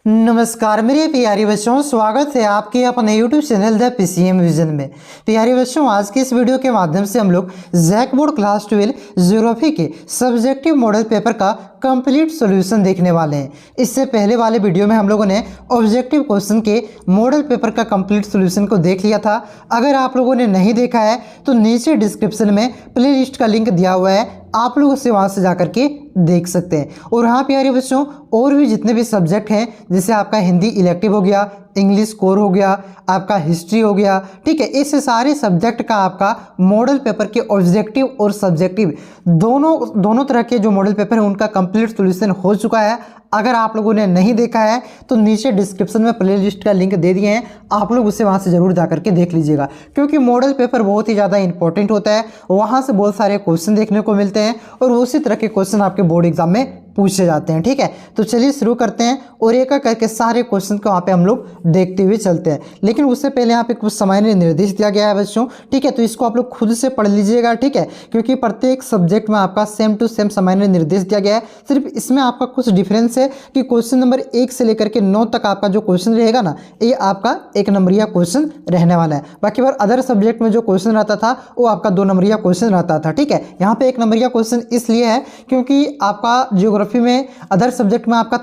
नमस्कार मेरे प्यारे बच्चों, स्वागत है आपके अपने YouTube channel the PCM vision में। प्यारे बच्चों, आज के इस वीडियो के माध्यम से हम लोग जैक बोर्ड क्लास 12 ज्योग्राफी के सब्जेक्टिव मॉडल पेपर का कंप्लीट सॉल्यूशन देखने वाले हैं। इससे पहले वाले वीडियो में हम लोगों ने ऑब्जेक्टिव क्वेश्चन के मॉडल पेपर का कंप्लीट सॉल्यूशन को देख लिया था। अगर आप लोगों ने नहीं देखा है तो नीचे डिस्क्रिप्शन में प्लेलिस्ट का लिंक दिया हुआ है, आप लोग उसे वहाँ से जाकर के देख सकते हैं। और हाँ प्यारे बच्चों, और भी जितने भी सब्जेक्ट हैं, जैसे आपका हिंदी इलेक्टिव हो गया, इंग्लिश कोर हो गया, आपका हिस्ट्री हो गया, ठीक है, इस सारे सब्जेक्ट का आपका मॉडल पेपर के ऑब्जेक्टिव और सब्जेक्टिव दोनों तरह के जो मॉडल पेपर है उनका कंप्लीट सॉल्यूशन हो चुका है। अगर आप लोगों ने नहीं देखा है तो नीचे डिस्क्रिप्शन में प्लेलिस्ट का लिंक दे दिए हैं, आप लोग उसे वहाँ से ज़रूर जा करके देख लीजिएगा, क्योंकि मॉडल पेपर बहुत ही ज़्यादा इंपॉर्टेंट होता है। वहाँ से बहुत सारे क्वेश्चन देखने को मिलते हैं और उसी तरह के क्वेश्चन आपके बोर्ड एग्जाम में पूछे जाते हैं। ठीक है, तो चलिए शुरू करते हैं और एक एक करके सारे क्वेश्चन को वहाँ पे हम लोग देखते हुए चलते हैं। लेकिन उससे पहले यहाँ पे कुछ सामान्य निर्देश दिया गया है बच्चों, ठीक है, तो इसको आप लोग खुद से पढ़ लीजिएगा, ठीक है, क्योंकि प्रत्येक सब्जेक्ट में आपका सेम टू सेम सामान्य निर्देश दिया गया है। सिर्फ इसमें आपका कुछ डिफरेंस है कि क्वेश्चन नंबर 1 से लेकर के 9 तक आपका जो क्वेश्चन रहेगा ना, ये आपका 1 नंबरिया क्वेश्चन रहने वाला है। बाकी बार अदर सब्जेक्ट में जो क्वेश्चन रहता था वो आपका 2 नंबरिया क्वेश्चन रहता था। ठीक है, यहाँ पे 1 नंबरिया क्वेश्चन इसलिए है क्योंकि आपका ज्योग्राफी में अदर सब्जेक्ट में आपका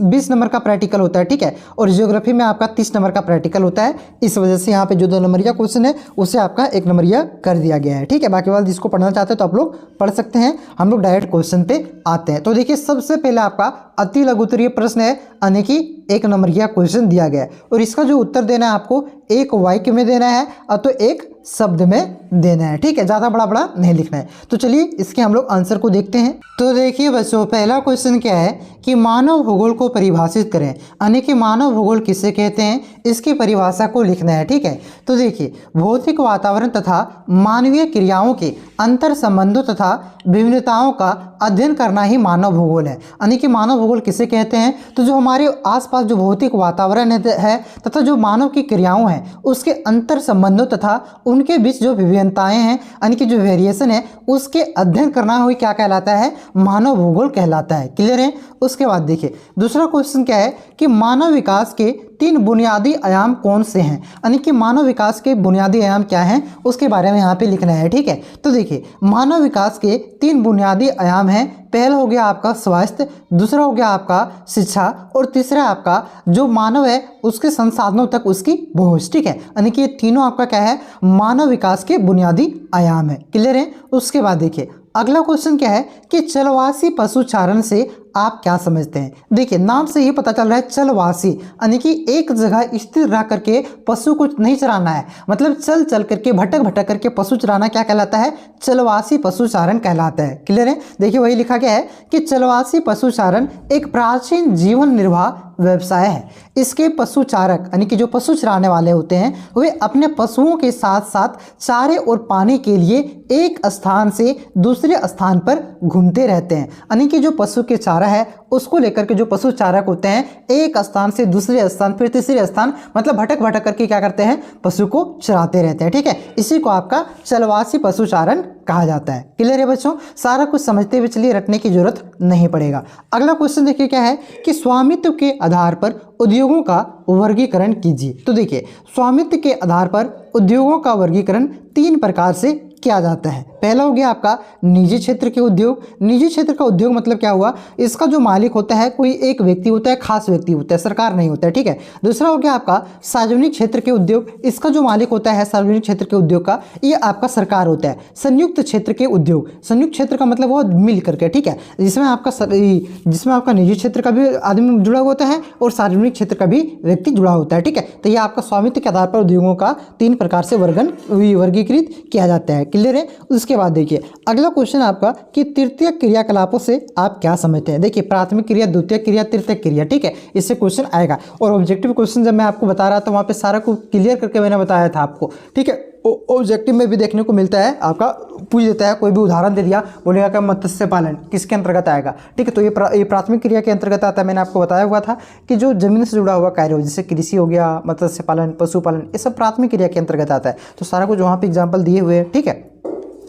20 नंबर का प्रैक्टिकल होता है, ठीक है, और ज्योग्राफी में आपका 30 नंबर का प्रैक्टिकल होता है। इस वजह से यहाँ पे जो 2 नंबरिया क्वेश्चन है उसे आपका 1 नंबरिया कर दिया गया है। ठीक है, बाकी बात जिसको पढ़ना चाहते हैं तो आप लोग पढ़ सकते हैं। हम लोग डायरेक्ट क्वेश्चन पे आते हैं। तो देखिए, सबसे पहले आपका अति लघुत्तरीय प्रश्न है, यानी कि 1 नंबरिया क्वेश्चन दिया गया है और इसका जो उत्तर देना है आपको एक वाक्य में देना है और तो एक शब्द में देना है। ठीक है, ज़्यादा बड़ा बड़ा नहीं लिखना है। तो चलिए इसके हम लोग आंसर को देखते हैं। तो देखिए बच्चों, पहला क्वेश्चन क्या है कि मानव भूगोल को परिभाषित करें, यानी कि मानव भूगोल किसे कहते हैं, इसकी परिभाषा को लिखना है। ठीक है, तो देखिए, भौतिक वातावरण तथा मानवीय क्रियाओं के अंतर संबंधों तथा विभिन्नताओं का अध्ययन करना ही मानव भूगोल है। यानी कि मानव भूगोल किसे कहते हैं, तो जो हमारे आसपास जो भौतिक वातावरण है तथा जो मानव की क्रियाओं हैं उसके अंतर संबंधों तथा उनके बीच जो विभिन्नताएं हैं, यानी कि जो वेरिएशन है, उसके अध्ययन करना हुई क्या कहलाता है, मानव भूगोल कहलाता है। क्लियर है। उसके बाद देखिए, दूसरा क्वेश्चन क्या है कि मानव विकास के 3 बुनियादी आयाम कौन से हैं, यानी कि मानव विकास के बुनियादी आयाम क्या हैं उसके बारे में यहाँ पे लिखना है। ठीक है, तो देखिए, मानव विकास के 3 बुनियादी आयाम हैं। पहला हो गया आपका स्वास्थ्य, दूसरा हो गया आपका शिक्षा और तीसरा आपका जो मानव है उसके संसाधनों तक उसकी पहुंच। ठीक है, यानी कि ये तीनों आपका क्या है, मानव विकास के बुनियादी आयाम है। क्लियर है। उसके बाद देखिए, अगला क्वेश्चन क्या है कि चलवासी पशुचारण से आप क्या समझते हैं। देखिए, नाम से ही पता चल रहा है चलवासी, यानी कि एक जगह स्थिर रह करके पशु को नहीं चराना है, मतलब चल चल करके भटक भटक करके पशु चराना क्या कहलाता है, चलवासी पशुचारण कहलाता है। क्लियर है। देखिए, वही लिखा गया है कि चलवासी पशुचारण एक प्राचीन जीवन निर्वाह व्यवसाय है। इसके पशुचारक, यानी कि जो पशु चराने वाले होते हैं, वे अपने पशुओं के साथ साथ चारे और पानी के लिए एक स्थान से दूसरे स्थान पर घूमते रहते हैं। यानी कि जो पशु के चारा है उसको लेकर के जो पशु चारक होते हैं एक स्थान से दूसरे स्थान फिर तीसरे स्थान, मतलब भटक भटक करके क्या करते हैं, पशु को चराते रहते हैं। ठीक है, इसी को आपका चलवासी पशुचारण कहा जाता है। क्लियर है बच्चों, सारा कुछ समझते हुए चलिए, रटने की जरूरत नहीं पड़ेगा। अगला क्वेश्चन देखिए क्या है कि स्वामित्व के आधार पर उद्योगों का वर्गीकरण कीजिए। तो देखिए, स्वामित्व के आधार पर उद्योगों का वर्गीकरण 3 प्रकार से किया जाता है। पहला हो गया आपका निजी क्षेत्र के उद्योग। निजी क्षेत्र का उद्योग मतलब क्या हुआ, इसका जो मालिक होता है कोई एक व्यक्ति होता है, खास व्यक्ति होता है, सरकार नहीं होता है। ठीक है। दूसरा हो गया आपका सार्वजनिक क्षेत्र के उद्योग। इसका जो मालिक होता है सार्वजनिक क्षेत्र के उद्योग का, ये आपका सरकार होता है। संयुक्त क्षेत्र के उद्योग, संयुक्त क्षेत्र का मतलब वो मिल करके, ठीक है, जिसमें आपका निजी क्षेत्र का भी आदमी जुड़ा होता है और सार्वजनिक क्षेत्र का भी व्यक्ति जुड़ा होता है। ठीक है, तो ये आपका स्वामित्व के आधार पर उद्योगों का 3 प्रकार से वर्गीकृत किया जाता है। क्लियर है। उसके बाद देखिए, अगला क्वेश्चन आपका कि तृतीय क्रियाकलापों से आप क्या समझते हैं। देखिए, प्राथमिक क्रिया, द्वितीय क्रिया, तृतीय क्रिया, ठीक है, इससे क्वेश्चन आएगा। और ऑब्जेक्टिव क्वेश्चन जब मैं आपको बता रहा था वहाँ पे सारा को क्लियर करके मैंने बताया था आपको। ठीक है, ऑब्जेक्टिव में भी देखने को मिलता है, आपका पूछ देता है, कोई भी उदाहरण दे दिया, बोलेगा कि मत्स्य पालन किसके अंतर्गत आएगा। ठीक है, तो ये प्राथमिक क्रिया के अंतर्गत आता है। मैंने आपको बताया हुआ था कि जो जमीन से जुड़ा हुआ कार्य हो, जैसे कृषि हो गया, मत्स्य पालन, पशुपालन, ये सब प्राथमिक क्रिया के अंतर्गत आता है। तो सारा कुछ वहाँ पे एग्जाम्पल दिए हुए हैं। ठीक है,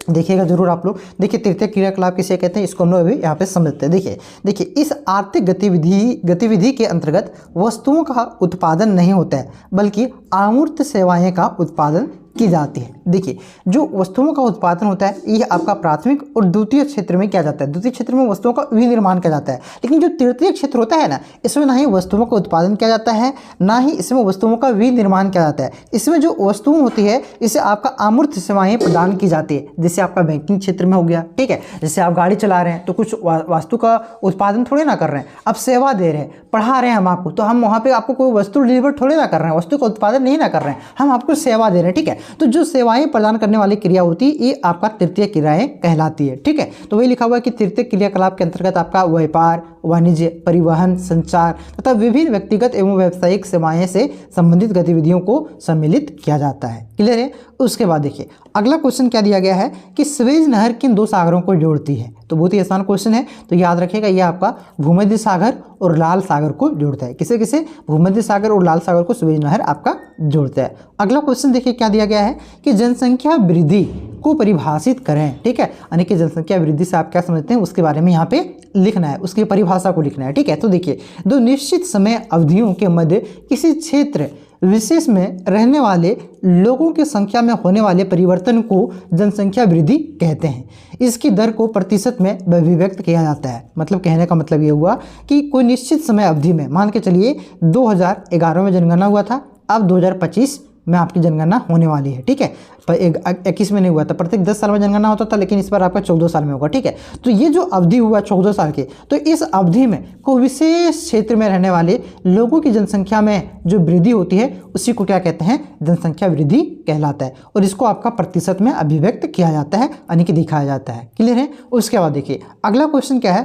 देखिएगा जरूर आप लोग। देखिए तृतीय क्रियाकलाप किसे कहते हैं, इसको हम लोग अभी यहाँ पे समझते हैं। देखिए इस आर्थिक गतिविधि के अंतर्गत वस्तुओं का उत्पादन नहीं होता है, बल्कि अमूर्त सेवाएं का उत्पादन की जाती है। देखिए जो वस्तुओं का उत्पादन होता है यह आपका प्राथमिक और द्वितीय क्षेत्र में किया जाता है। द्वितीय क्षेत्र में वस्तुओं का विनिर्माण किया जाता है, लेकिन जो तृतीय क्षेत्र होता है ना, इसमें ना ही वस्तुओं का उत्पादन किया जाता है, ना ही इसमें वस्तुओं का विनिर्माण किया जाता है। इसमें जो वस्तुएं होती है इसे आपका अमूर्त सेवाएं प्रदान की जाती है। जैसे आपका बैंकिंग क्षेत्र में हो गया, ठीक है, जैसे आप गाड़ी चला रहे हैं तो कुछ वस्तु का उत्पादन थोड़े ना कर रहे हैं, आप सेवा दे रहे हैं, पढ़ा रहे हैं हम आपको, तो हम वहाँ पे आपको कोई वस्तु डिलीवर थोड़े ना कर रहे हैं, वस्तु का उत्पादन नहीं ना कर रहे हैं, हम आपको सेवा दे रहे हैं, ठीक है। तो जो सेवाएं प्रदान करने वाली क्रिया होती है ये आपका तृतीय क्रियाएं कहलाती है, ठीक है। तो वही लिखा हुआ है कि तृतीय क्रियाकलाप के अंतर्गत आपका व्यापार, वाणिज्य, परिवहन, संचार तथा विभिन्न व्यक्तिगत एवं व्यावसायिक सेवाएं से संबंधित गतिविधियों को सम्मिलित किया जाता है। क्लियर है। उसके बाद देखिए अगला क्वेश्चन क्या दिया गया है कि स्वेज नहर किन दो सागरों को जोड़ती है। तो बहुत ही आसान क्वेश्चन है, तो याद रखिएगा ये आपका भूमध्य सागर और लाल सागर को जोड़ता है। किसे किसे? भूमध्य सागर और लाल सागर को स्वेज नहर आपका जोड़ता है। अगला क्वेश्चन देखिए क्या दिया गया है कि जनसंख्या वृद्धि को परिभाषित करें, ठीक है। यानी कि जनसंख्या वृद्धि से आप क्या समझते हैं उसके बारे में यहाँ पे लिखना है, उसकी परिभाषा को लिखना है, ठीक है। तो देखिए दो निश्चित समय अवधियों के मध्य किसी क्षेत्र विशेष में रहने वाले लोगों की संख्या में होने वाले परिवर्तन को जनसंख्या वृद्धि कहते हैं। इसकी दर को प्रतिशत में अभिव्यक्त किया जाता है। मतलब कहने का मतलब ये हुआ कि कोई निश्चित समय अवधि में, मान के चलिए 2011 में जनगणना हुआ था, अब 2025 में आपकी जनगणना होने वाली है, ठीक है। पर 21 में नहीं हुआ था, प्रत्येक 10 साल में जनगणना होता था, लेकिन इस बार आपका 14 साल में होगा, ठीक है। तो ये जो अवधि हुआ 14 साल की, तो इस अवधि में कोई विशेष क्षेत्र में रहने वाले लोगों की जनसंख्या में जो वृद्धि होती है उसी को क्या कहते हैं? जनसंख्या वृद्धि कहलाता है। और इसको आपका प्रतिशत में अभिव्यक्त किया जाता है, यानी कि दिखाया जाता है। क्लियर है। उसके बाद देखिए अगला क्वेश्चन क्या है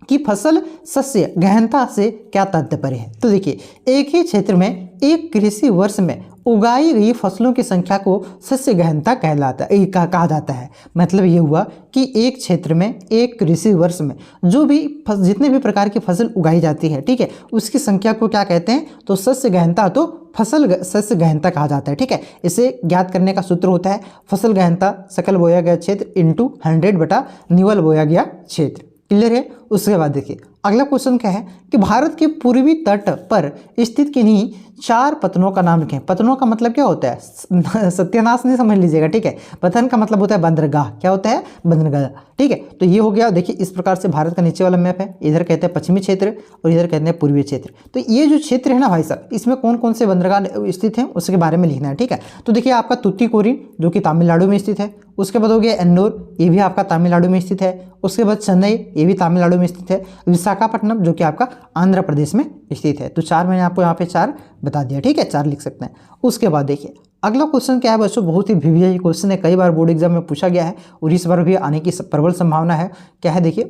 कि फसल सस्य गहनता से क्या तात्पर्य है। तो देखिए एक ही क्षेत्र में एक कृषि वर्ष में उगाई गई फसलों की संख्या को सस्य गहनता कहा जाता है। मतलब ये हुआ कि एक क्षेत्र में एक कृषि वर्ष में जो भी जितने भी प्रकार की फसल उगाई जाती है, ठीक है, उसकी संख्या को क्या कहते हैं? तो सस्य गहनता, तो सस्य गहनता कहा जाता है, ठीक है। इसे ज्ञात करने का सूत्र होता है फसल गहनता सकल बोया गया क्षेत्र इंटू 100 बटा निवल बोया गया क्षेत्र। क्लियर है। उसके बाद देखिए अगला क्वेश्चन क्या है कि भारत के पूर्वी तट पर स्थित किन्हीं 4 पत्तनों का नाम लिखें। पत्तनों का मतलब क्या होता है? सत्यानाश नहीं समझ लीजिएगा, ठीक है। पतन का मतलब होता है बंदरगाह। क्या होता है? बंदरगाह, ठीक है। तो ये हो गया। देखिए इस प्रकार से भारत का नीचे वाला मैप है, इधर कहते हैं पश्चिमी क्षेत्र और इधर कहते हैं पूर्वी क्षेत्र। तो ये जो क्षेत्र है ना भाई साहब, इसमें कौन कौन से बंदरगाह स्थित हैं उसके बारे में लिखना है, ठीक है। तो देखिए आपका तूतीकोरिन जो कि तमिलनाडु में स्थित है, उसके बाद हो गया एन्नूर, ये भी आपका तमिलनाडु में स्थित है, उसके बाद चेन्नई, ये भी तमिलनाडु में स्थित है, विशाखापट्टनम जो कि आपका आंध्र प्रदेश में स्थित है। तो 4 मैंने आपको यहाँ पे 4 बता दिया, ठीक है, 4 लिख सकते हैं। उसके बाद देखिए अगला क्वेश्चन क्या है बच्चों, बहुत ही वीवीआई क्वेश्चन है, कई बार बोर्ड एग्जाम में पूछा गया है और इस बार भी आने की प्रबल संभावना है। क्या है देखिए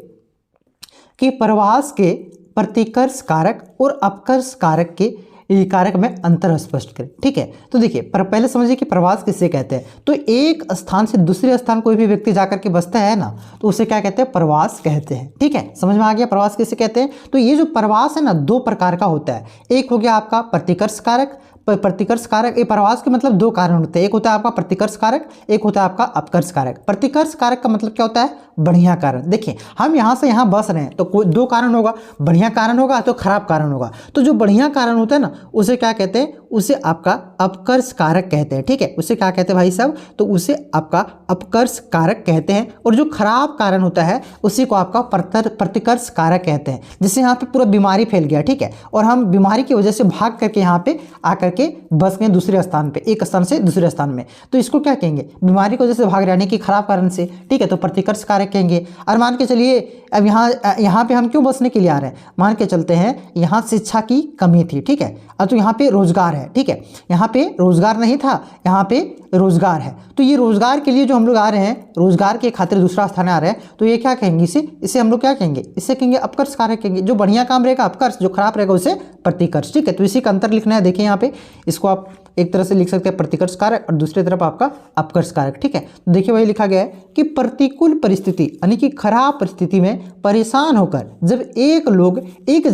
कि प्रवास के प्रतिकर्ष कारक और अपकर्ष कारक के कारक में अंतर स्पष्ट करें, ठीक है। तो देखिए पहले समझिए कि प्रवास किसे कहते हैं। तो एक स्थान से दूसरे स्थान कोई भी व्यक्ति जाकर के बसता है ना, तो उसे क्या कहते हैं? प्रवास कहते हैं, ठीक है। समझ में आ गया प्रवास किसे कहते हैं। तो ये जो प्रवास है ना 2 प्रकार का होता है। एक हो गया आपका प्रतिकर्ष कारक। प्रतिकर्ष कारक, ये प्रवास के मतलब 2 कारण होते हैं, एक होता है आपका प्रतिकर्ष कारक, एक होता है आपका अपकर्ष कारक। प्रतिकर्ष कारक का मतलब क्या होता है? बढ़िया कारण। देखिए हम यहाँ से यहाँ बस रहे हैं तो कोई 2 कारण होगा, बढ़िया कारण होगा तो खराब कारण होगा। तो जो बढ़िया कारण होता है ना उसे क्या कहते हैं? उसे आपका अपकर्ष कारक कहते हैं, ठीक है। उसे क्या कहते हैं भाई साहब? तो उसे आपका अपकर्ष कारक कहते हैं। और जो खराब कारण होता है उसी को आपका प्रतिकर्ष कारक कहते हैं। जैसे यहाँ पे पूरा बीमारी फैल गया, ठीक है, और हम बीमारी की वजह से भाग करके यहाँ पे आकर के बस गए दूसरे स्थान पे, एक स्थान से दूसरे स्थान में, तो इसको क्या कहेंगे? बीमारी की वजह से भाग रहे, यानी कि खराब कारण से, ठीक है, तो प्रतिकर्ष कारक कहेंगे। और मान के चलिए अब यहाँ पे हम क्यों बसने के लिए आ रहे हैं? मान के चलते हैं यहाँ शिक्षा की कमी थी, ठीक है, अब तो यहाँ पे रोजगार है, ठीक है। यहाँ पे रोजगार नहीं था, यहाँ पे रोजगार है। तो ये रोजगार के लिए जो हम लोग आ रहे हैं, रोजगार के खातिर दूसरा स्थान आ रहे हैं, तो ये क्या कहेंगे? इसे हम लोग क्या कहेंगे? इसे कहेंगे अपकर्ष कारक कहेंगे। जो बढ़िया काम रहेगा अपकर्ष, जो खराब रहेगा उसे प्रतिकर्ष, ठीक है। तो इसी का अंतर लिखना है। देखिए यहाँ पे इसको आप एक तरह से लिख सकते हैं प्रतिकर्ष कारक और दूसरी तरफ आपका अपकर्ष कारक। ठीक है, तो देखिए वही लिखा गया है कि प्रतिकूल परिस्थिति यानी कि खराब परिस्थिति में परेशान होकर जब लोग एक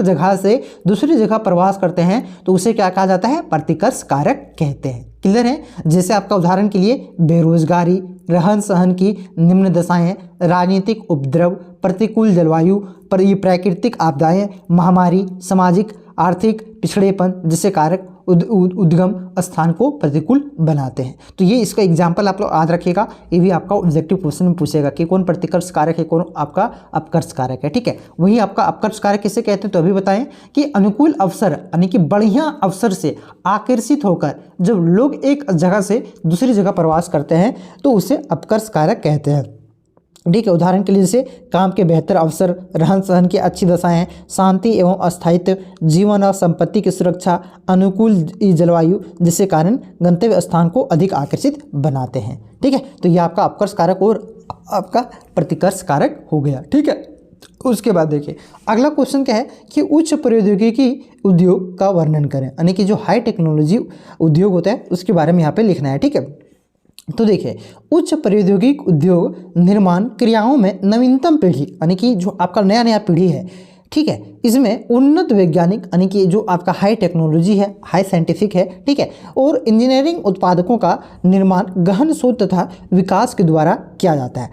जगह से दूसरी जगह प्रवास करते हैं तो उसे क्या कहा जाता है, प्रतिकर्ष कारक कहते हैं। क्लियर है। जैसे आपका उदाहरण के लिए बेरोजगारी, रहन सहन की निम्न दशाएं, राजनीतिक उपद्रव, प्रतिकूल जलवायु, प्राकृतिक आपदाएं, महामारी, सामाजिक आर्थिक पिछड़ेपन जैसे कारक उद्गम स्थान को प्रतिकूल बनाते हैं। तो ये इसका एग्जाम्पल आप लोग याद रखिएगा, ये भी आपका ऑब्जेक्टिव क्वेश्चन में पूछेगा कि कौन प्रतिकर्ष कारक है, कौन आपका अपकर्ष कारक है। ठीक है, वही आपका अपकर्ष कारक किसे कहते हैं तो अभी बताएं कि अनुकूल अवसर यानी कि बढ़िया अवसर से आकर्षित होकर जब लोग एक जगह से दूसरी जगह प्रवास करते हैं तो उसे अपकर्ष कारक कहते हैं। ठीक है, उदाहरण के लिए जैसे काम के बेहतर अवसर, रहन सहन की अच्छी दशाएं, शांति एवं अस्थायित्व, जीवन और संपत्ति की सुरक्षा, अनुकूल जलवायु जिसके कारण गंतव्य स्थान को अधिक आकर्षित बनाते हैं। ठीक है, तो ये आपका अपकर्ष कारक और आपका प्रतिकर्ष कारक हो गया। ठीक है, उसके बाद देखिए अगला क्वेश्चन क्या है कि उच्च प्रौद्योगिकी उद्योग का वर्णन करें, यानी कि जो हाई टेक्नोलॉजी उद्योग होता है उसके बारे में यहाँ पे लिखना है। ठीक है, तो देखिए उच्च प्रौद्योगिक उद्योग निर्माण क्रियाओं में नवीनतम पीढ़ी यानी कि जो आपका नया पीढ़ी है, ठीक है, इसमें उन्नत वैज्ञानिक यानी कि जो आपका हाई टेक्नोलॉजी है, हाई साइंटिफिक है, ठीक है, और इंजीनियरिंग उत्पादकों का निर्माण गहन शोध तथा विकास के द्वारा किया जाता है।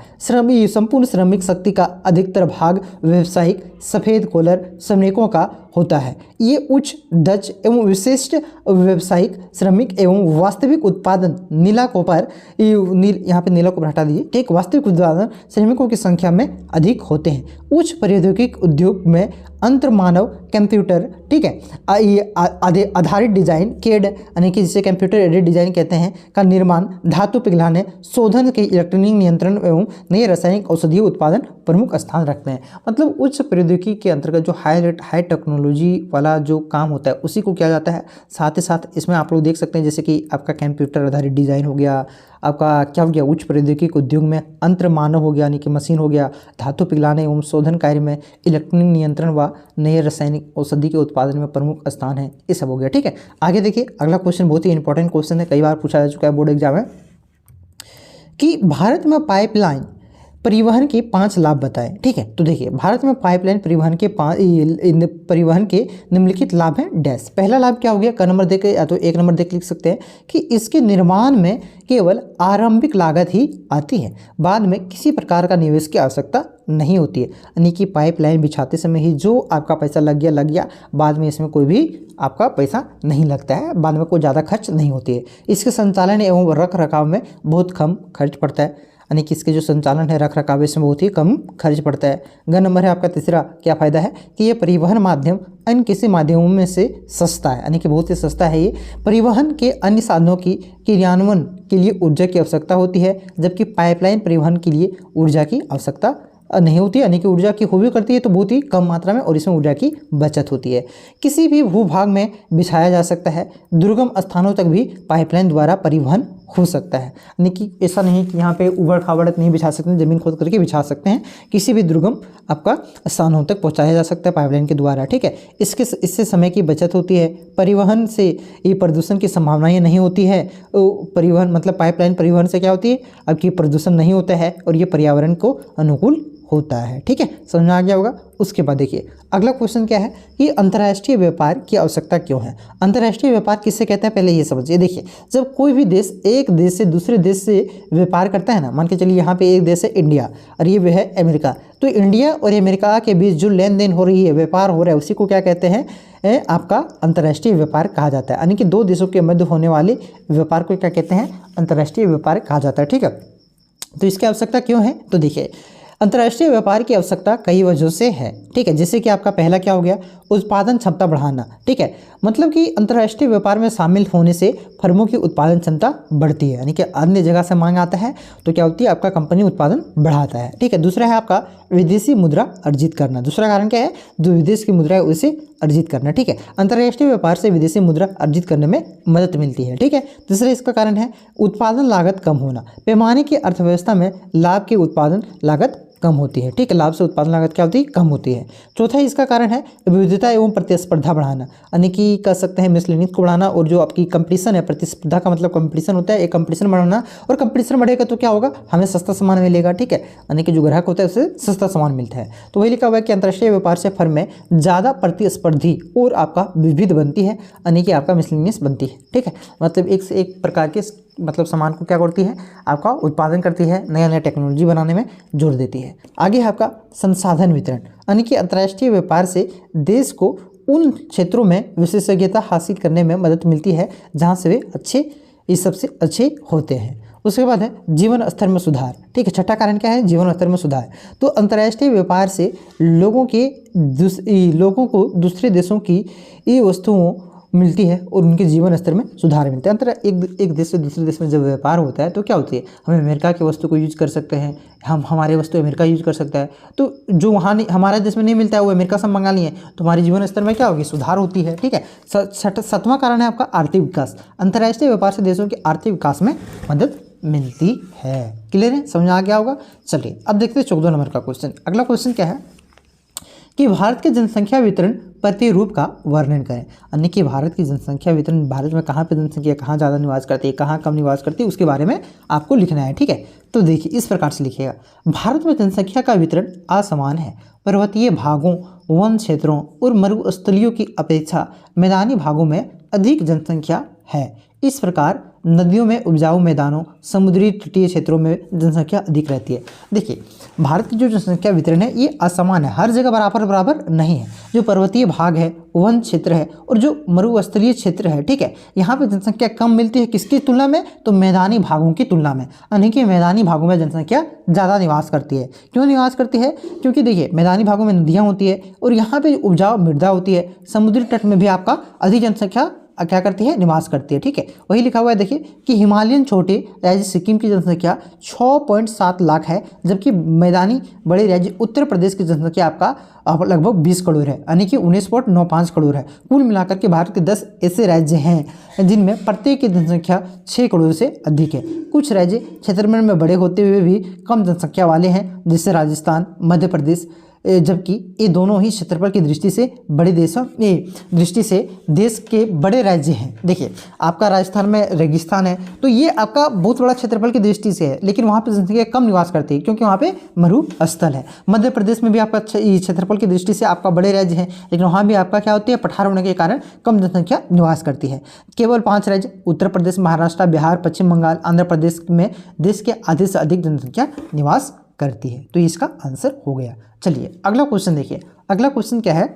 संपूर्ण श्रमिक शक्ति का अधिकतर भाग व्यावसायिक सफ़ेद कॉलर श्रमिकों का होता है। ये उच्च दक्ष एवं विशिष्ट व्यावसायिक श्रमिक एवं वास्तविक उत्पादन नीला कॉपर यहाँ पे नीला कॉपर हटा दीजिए, ठीक, वास्तविक उत्पादन श्रमिकों की संख्या में अधिक होते हैं। उच्च प्रौद्योगिक उद्योग में अंतर मानव कंप्यूटर, ठीक है, आधारित डिजाइन केड यानी कि जिसे कंप्यूटर एडेड डिजाइन कहते हैं का निर्माण, धातु पिघलाने, शोधन के इलेक्ट्रॉनिक नियंत्रण एवं नए रासायनिक औषधीय उत्पादन प्रमुख स्थान रखते हैं। मतलब उच्च प्रौद्योगिकी के अंतर्गत जो हाई टेक्नोलॉजी वाला जो काम होता है उसी को किया जाता है। साथ ही साथ इसमें आप लोग देख सकते हैं जैसे कि आपका कंप्यूटर आधारित डिजाइन हो गया, आपका क्या हो गया उच्च प्रौद्योगिक उद्योग में अंतर मानव हो गया यानी कि मशीन हो गया, धातु पिघलाने एवं शोधन कार्य में इलेक्ट्रॉनिक नियंत्रण व नए रासायनिक औषधि के उत्पादन में प्रमुख स्थान है, ये सब हो गया। ठीक है, आगे देखिए अगला क्वेश्चन बहुत ही इंपॉर्टेंट क्वेश्चन है, कई बार पूछा जा चुका है बोर्ड एग्जाम में कि भारत में पाइपलाइन परिवहन के 5 लाभ बताएं। ठीक है, तो देखिए भारत में पाइपलाइन परिवहन के निम्नलिखित लाभ हैं डैश। पहला लाभ क्या हो गया, क नंबर देख या तो 1 नंबर देख लिख सकते हैं कि इसके निर्माण में केवल आरंभिक लागत ही आती है, बाद में किसी प्रकार का निवेश की आवश्यकता नहीं होती है। यानी कि पाइपलाइन बिछाते समय ही जो आपका पैसा लग गया, बाद में इसमें कोई भी आपका पैसा नहीं लगता है, बाद में कोई ज़्यादा खर्च नहीं होती है। इसके संचालन एवं रख रखाव में बहुत कम खर्च पड़ता है, यानी कि इसके जो संचालन है रख रखाव इसमें बहुत ही कम खर्च पड़ता है। ग नंबर है आपका तीसरा, क्या फ़ायदा है कि ये परिवहन माध्यम अन्य किसी माध्यमों में से सस्ता है, यानी कि बहुत ही सस्ता है। ये परिवहन के अन्य साधनों की क्रियान्वयन के लिए ऊर्जा की आवश्यकता होती है, जबकि पाइपलाइन परिवहन के लिए ऊर्जा की आवश्यकता नहीं होती है, यानी कि ऊर्जा की खूबी करती है तो बहुत ही कम मात्रा में और इसमें ऊर्जा की बचत होती है। किसी भी भूभाग में बिछाया जा सकता है, दुर्गम स्थानों तक भी पाइपलाइन द्वारा परिवहन हो सकता है, यानी कि ऐसा नहीं कि यहाँ पे उबड़ खाबड़ नहीं बिछा सकते हैं, ज़मीन खोद करके बिछा सकते हैं, किसी भी दुर्गम आपका स्थानों तक पहुँचाया जा सकता है पाइपलाइन के द्वारा। ठीक है, इससे समय की बचत होती है, परिवहन से ये प्रदूषण की संभावनाएं नहीं होती है। परिवहन मतलब पाइपलाइन परिवहन से क्या होती है आपकी प्रदूषण नहीं होता है और ये पर्यावरण को अनुकूल होता है। ठीक है, समझ में आ गया होगा। उसके बाद देखिए अगला क्वेश्चन क्या है कि अंतर्राष्ट्रीय व्यापार की आवश्यकता क्यों है। अंतर्राष्ट्रीय व्यापार किससे कहते हैं पहले ये समझिए। देखिए जब कोई भी देश एक देश से दूसरे देश से व्यापार करता है ना, मान के चलिए यहाँ पे एक देश है इंडिया और ये है अमेरिका, तो इंडिया और अमेरिका के बीच जो लेन देन हो रही है, व्यापार हो रहा है, उसी को क्या कहते हैं आपका अंतर्राष्ट्रीय व्यापार कहा जाता है। यानी कि दो देशों के मध्य होने वाले व्यापार को क्या कहते हैं, अंतर्राष्ट्रीय व्यापार कहा जाता है। ठीक है, तो इसकी आवश्यकता क्यों है, तो देखिए अंतर्राष्ट्रीय व्यापार की आवश्यकता कई वजहों से है। ठीक है, जैसे कि आपका पहला क्या हो गया, उत्पादन क्षमता बढ़ाना। ठीक है, मतलब कि अंतर्राष्ट्रीय व्यापार में शामिल होने से फर्मों की उत्पादन क्षमता बढ़ती है, यानी कि अन्य जगह से मांग आता है तो क्या होती है आपका कंपनी उत्पादन बढ़ाता है। ठीक है, दूसरा है आपका विदेशी मुद्रा अर्जित करना। दूसरा कारण क्या है, जो विदेश की मुद्रा है उसे अर्जित करना। ठीक है, अंतर्राष्ट्रीय व्यापार से विदेशी मुद्रा अर्जित करने में मदद मिलती है। ठीक है, तीसरा इसका कारण है उत्पादन लागत कम होना। पैमाने की अर्थव्यवस्था में लाभ की उत्पादन लागत कम होती है। ठीक है, लाभ से उत्पादन लागत क्या होती है, कम होती है। चौथा इसका कारण है विविधता एवं प्रतिस्पर्धा बढ़ाना, यानी कि कह सकते हैं मिसलेनियस को बढ़ाना, और जो आपकी कंपटीशन है, प्रतिस्पर्धा का मतलब कंपटीशन होता है, एक कंपटीशन बढ़ाना, और कंपटीशन बढ़ेगा तो क्या होगा, हमें सस्ता सामान मिलेगा। ठीक है, यानी कि जो ग्राहक होता है उसे सस्ता सामान मिलता है। तो वही लिखा हुआ है कि अंतर्राष्ट्रीय व्यापार से फर्म में ज़्यादा प्रतिस्पर्धी और आपका विविध बनती है, यानी कि आपका मिसलेनियस बनती है। ठीक है, मतलब एक से एक प्रकार के मतलब सामान को क्या करती है, आपका उत्पादन करती है, नया नया टेक्नोलॉजी बनाने में जोड़ देती है। आगे है आपका संसाधन वितरण, यानी कि अंतर्राष्ट्रीय व्यापार से देश को उन क्षेत्रों में विशेषज्ञता हासिल करने में मदद मिलती है जहाँ से वे अच्छे, इस सबसे अच्छे होते हैं। उसके बाद है जीवन स्तर में सुधार। ठीक है, छठा कारण क्या है, जीवन स्तर में सुधार। तो अंतर्राष्ट्रीय व्यापार से लोगों को दूसरे देशों की ये वस्तुओं मिलती है और उनके जीवन स्तर में सुधार मिलता है। एक देश से दूसरे देश में जब व्यापार होता है तो क्या होती है, हम अमेरिका की वस्तु को यूज कर सकते हैं, हम हमारे वस्तु अमेरिका यूज कर सकता है, तो जो वहाँ नहीं, हमारे देश में नहीं मिलता है वो अमेरिका से मंगा लिए, तो हमारे जीवन स्तर में क्या होगी, सुधार होती है। ठीक है, सातवां कारण है आपका आर्थिक विकास। अंतर्राष्ट्रीय व्यापार से देशों के आर्थिक विकास में मदद मिलती है। क्लियर है, समझ आ गया होगा। चलिए अब देखते हैं 14 नंबर का क्वेश्चन। अगला क्वेश्चन क्या है कि भारत के जनसंख्या वितरण प्रतिरूप का वर्णन करें, यानी कि भारत की जनसंख्या वितरण, भारत में कहाँ पे जनसंख्या कहाँ ज़्यादा निवास करती है, कहाँ कम निवास करती है, उसके बारे में आपको लिखना है। ठीक है, तो देखिए इस प्रकार से लिखिएगा, भारत में जनसंख्या का वितरण असमान है। पर्वतीय भागों, वन क्षेत्रों और मरुस्थलीयों की अपेक्षा मैदानी भागों में अधिक जनसंख्या है। इस प्रकार नदियों में उपजाऊ मैदानों, समुद्री तटीय क्षेत्रों में जनसंख्या अधिक रहती है। देखिए भारत की जो जनसंख्या वितरण है ये असमान है, हर जगह बराबर नहीं है। जो पर्वतीय भाग है, वन क्षेत्र है और जो मरुस्थलीय क्षेत्र है, ठीक है, यहाँ पे जनसंख्या कम मिलती है किसकी तुलना में, तो मैदानी भागों की तुलना में, यानी कि मैदानी भागों में जनसंख्या ज़्यादा निवास करती है। क्यों निवास करती है, क्योंकि देखिए मैदानी भागों में नदियाँ होती है और यहाँ पे उपजाऊ मृदा होती है, समुद्री तट में भी आपका अधिक जनसंख्या क्या करती है, निवास करती है। ठीक है, वही लिखा हुआ है देखिए कि हिमालयन छोटे राज्य सिक्किम की जनसंख्या 6.7 लाख है, जबकि मैदानी बड़े राज्य उत्तर प्रदेश की जनसंख्या आपका लगभग 20 करोड़ है, यानी कि 19.95 करोड़ है। कुल मिलाकर के भारत के 10 ऐसे राज्य हैं जिनमें प्रत्येक की जनसंख्या 6 करोड़ से अधिक है। कुछ राज्य क्षेत्रफल में बड़े होते हुए भी कम जनसंख्या वाले हैं, जैसे राजस्थान, मध्य प्रदेश, जबकि ये दोनों ही क्षेत्रफल की दृष्टि से बड़े देश के बड़े राज्य हैं। देखिए आपका राजस्थान में रेगिस्तान है तो ये आपका बहुत बड़ा क्षेत्रफल की दृष्टि से है, लेकिन वहाँ पे जनसंख्या कम निवास करती है क्योंकि वहाँ पे मरुस्थल है। मध्य प्रदेश में भी आपका क्षेत्रफल की दृष्टि से आपका बड़े राज्य हैं, लेकिन वहाँ भी आपका क्या होती है, पठार होने के कारण कम जनसंख्या निवास करती है। केवल 5 राज्य उत्तर प्रदेश, महाराष्ट्र, बिहार, पश्चिम बंगाल, आंध्र प्रदेश में देश के आधे से अधिक जनसंख्या निवास करती है। तो इसका आंसर हो गया। चलिए अगला क्वेश्चन देखिए। अगला क्वेश्चन क्या है